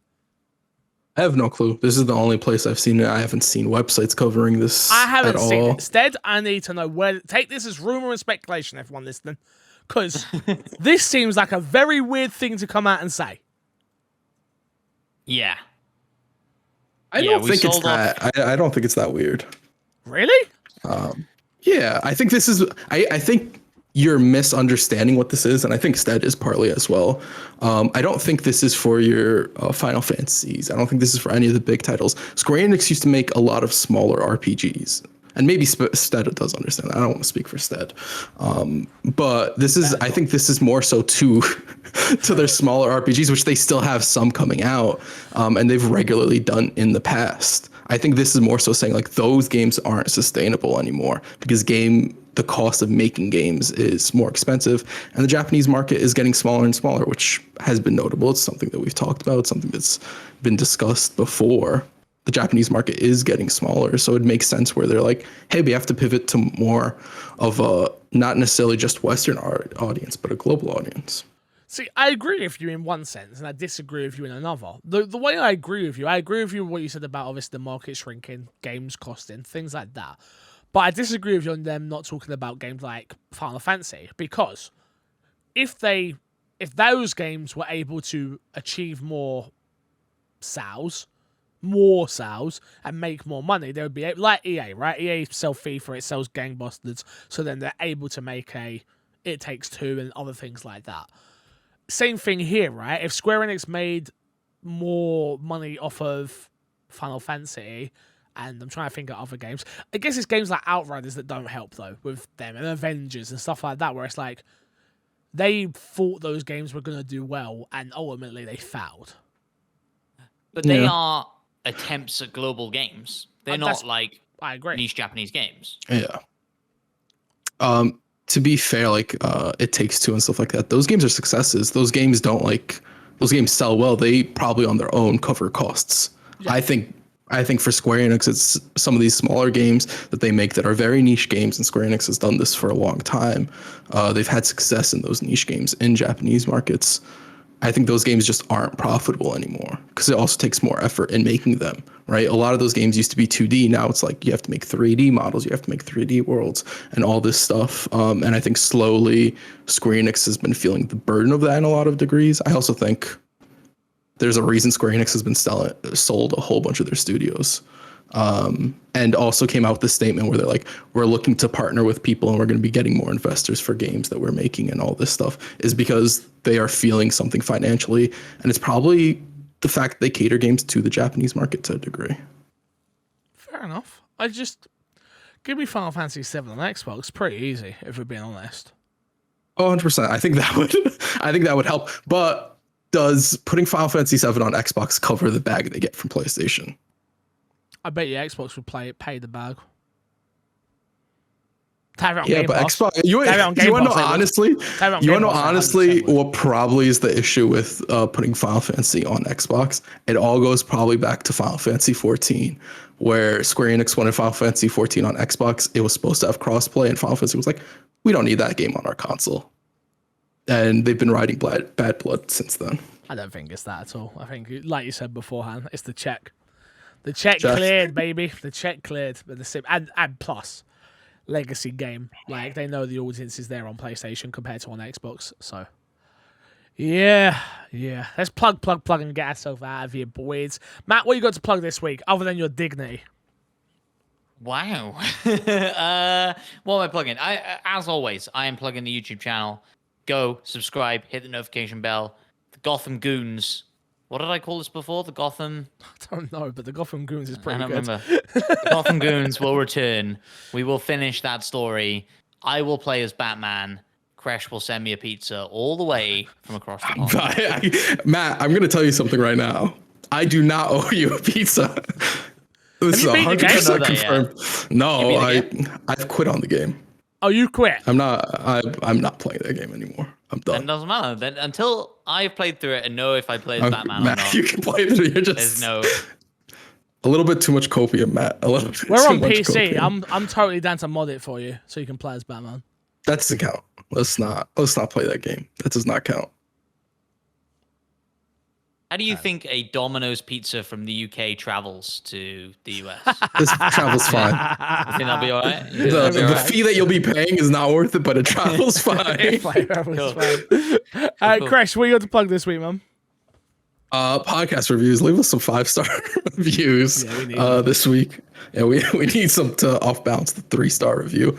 I have no clue. This is the only place I've seen it. I haven't seen websites covering this I haven't at seen all. it. Instead, I need to know where. Take this as rumor and speculation, everyone listening, because this seems like a very weird thing to come out and say. Yeah. I don't think it's that. I don't think it's that weird. Really? Yeah, I think this is. I think you're misunderstanding what this is, and I think Stead is partly as well. I don't think this is for your Final Fantasies. I don't think this is for any of the big titles. Square Enix used to make a lot of smaller RPGs, and maybe Stead does understand that. I don't want to speak for Stead, but this is. I think this is more so to their smaller RPGs, which they still have some coming out, and they've regularly done in the past. I think this is more so saying like those games aren't sustainable anymore because the cost of making games is more expensive, and the Japanese market is getting smaller and smaller, which has been notable. It's something that we've talked about, something that's been discussed before. The Japanese market is getting smaller, so it makes sense where they're like, hey, we have to pivot to more of a not necessarily just Western audience, but a global audience. See, I agree with you in one sense, and I disagree with you in another. The way I agree with you what you said about obviously the market shrinking, games costing, things like that. But I disagree with you on them not talking about games like Final Fantasy, because if those games were able to achieve more sales, and make more money, they would be like EA, right? EA sell FIFA, it sells gangbusters, so then they're able to make It Takes Two and other things like that. Same thing here, right? If Square Enix made more money off of Final Fantasy, and I'm trying to think of other games, I guess it's games like Outriders that don't help though with them, and Avengers and stuff like that, where it's like they thought those games were going to do well, and ultimately they failed. But they Yeah. are attempts at global games. They're That's- not like I agree. niche Japanese games. Yeah. To be fair, like It Takes Two and stuff like that, those games are successes. Those games sell well. They probably on their own cover costs. Yeah. I think for Square Enix, it's some of these smaller games that they make that are very niche games, and Square Enix has done this for a long time. They've had success in those niche games in Japanese markets. I think those games just aren't profitable anymore because it also takes more effort in making them, right? A lot of those games used to be 2D. Now it's like you have to make 3D models, you have to make 3D worlds and all this stuff. And I think slowly Square Enix has been feeling the burden of that in a lot of degrees. I also think there's a reason Square Enix has been sold a whole bunch of their studios. And also came out with this statement where they're like, we're looking to partner with people and we're going to be getting more investors for games that we're making, and all this stuff is because they are feeling something financially. And it's probably the fact that they cater games to the Japanese market to a degree. Fair enough. Give me Final Fantasy VII on Xbox. Pretty easy, if we're being honest. Oh, 100%. I think that would help. But does putting Final Fantasy VII on Xbox cover the bag they get from PlayStation? I bet you Xbox would pay the bag. Have it on Yeah, Game but Pass. Xbox. You want Have it on to Game know Pass, they would. honestly? Have it on You Game want to know Pass, they honestly 100% would. what probably is the issue with putting Final Fantasy on Xbox? It all goes probably back to Final Fantasy 14, where Square Enix wanted Final Fantasy 14 on Xbox. It was supposed to have crossplay, and Final Fantasy was like, we don't need that game on our console. And they've been riding bad blood since then. I don't think it's that at all. I think, like you said beforehand, it's the check. The check Check. cleared, baby. The check cleared. But and plus, legacy game. Like, they know the audience is there on PlayStation compared to on Xbox. So, yeah. Let's plug, and get ourselves out of here, boys. Matt, what you got to plug this week, other than your dignity? Wow. What am I plugging? As always, I am plugging the YouTube channel. Go, subscribe, hit the notification bell. The Gotham Goons. What did I call this before? The Gotham... I don't know, but the Gotham Goons is I pretty don't good. remember. The Gotham Goons will return. We will finish that story. I will play as Batman. Crash will send me a pizza all the way from across the pond. Matt, I'm going to tell you something right now. I do not owe you a pizza. This is you beat the game? 100% I know that, yeah. confirmed. No, You beat I've quit on the game. Oh, you quit? I'm not playing that game anymore. I'm Then done. it doesn't matter. Then until I've played through it and know if I play as Batman or Matt, not, you can play it. You're just there's no... a little bit too much copium, Matt. A little bit We're too on much PC. copium. I'm totally down to mod it for you so you can play as Batman. That doesn't count. Let's not play that game. That does not count. How do you think a Domino's pizza from the UK travels to the US? This travel's fine. You think that'll be all right? You think The, that'll be all the right? fee that you'll be paying is not worth it, but it travels fine. Alright, Crash, what you got to plug this week, man? Podcast reviews. Leave us some 5-star reviews Yeah, we need this week. Yeah, we need some to off balance the 3-star review.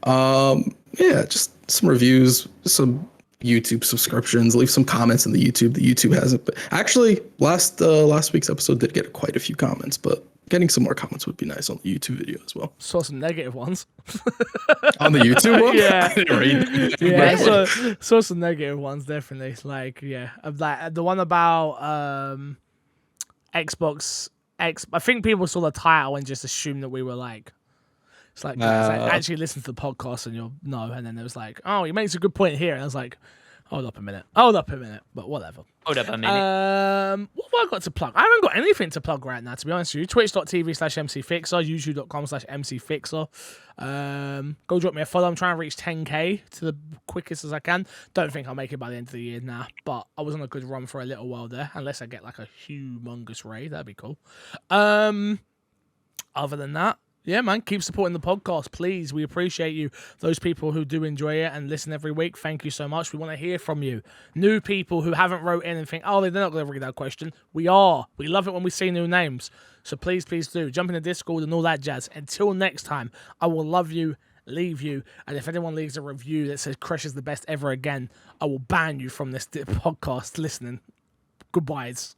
Yeah, just some reviews, some YouTube subscriptions. Leave some comments in the YouTube. The YouTube hasn't. Actually, last week's episode did get quite a few comments, but getting some more comments would be nice on the YouTube video as well. Saw some negative ones. On the YouTube one, Yeah. I didn't read. Yeah, saw some negative ones, definitely. Like, yeah, like the one about Xbox X. I think people saw the title and just assumed that we were like, it's like, actually listen to the podcast and you'll know. And then there was like, oh, he makes a good point here, and I was like, hold up a minute, but whatever. Hold up a minute. What have I got to plug? I haven't got anything to plug right now, to be honest with you. Twitch.tv/MCFixer, YouTube.com/MCFixer. Go drop me a follow. I'm trying to reach 10k to the quickest as I can. Don't think I'll make it by the end of the year now, but I was on a good run for a little while there. Unless I get like a humongous raid, that'd be cool. Other than that, yeah, man, keep supporting the podcast, please. We appreciate you. Those people who do enjoy it and listen every week, thank you so much. We want to hear from you. New people who haven't wrote in and think, oh, they're not going to read that question. We are. We love it when we see new names. So please do. Jump in the Discord and all that jazz. Until next time, I will love you, leave you, and if anyone leaves a review that says Crash is the best ever again, I will ban you from this podcast listening. Goodbyes.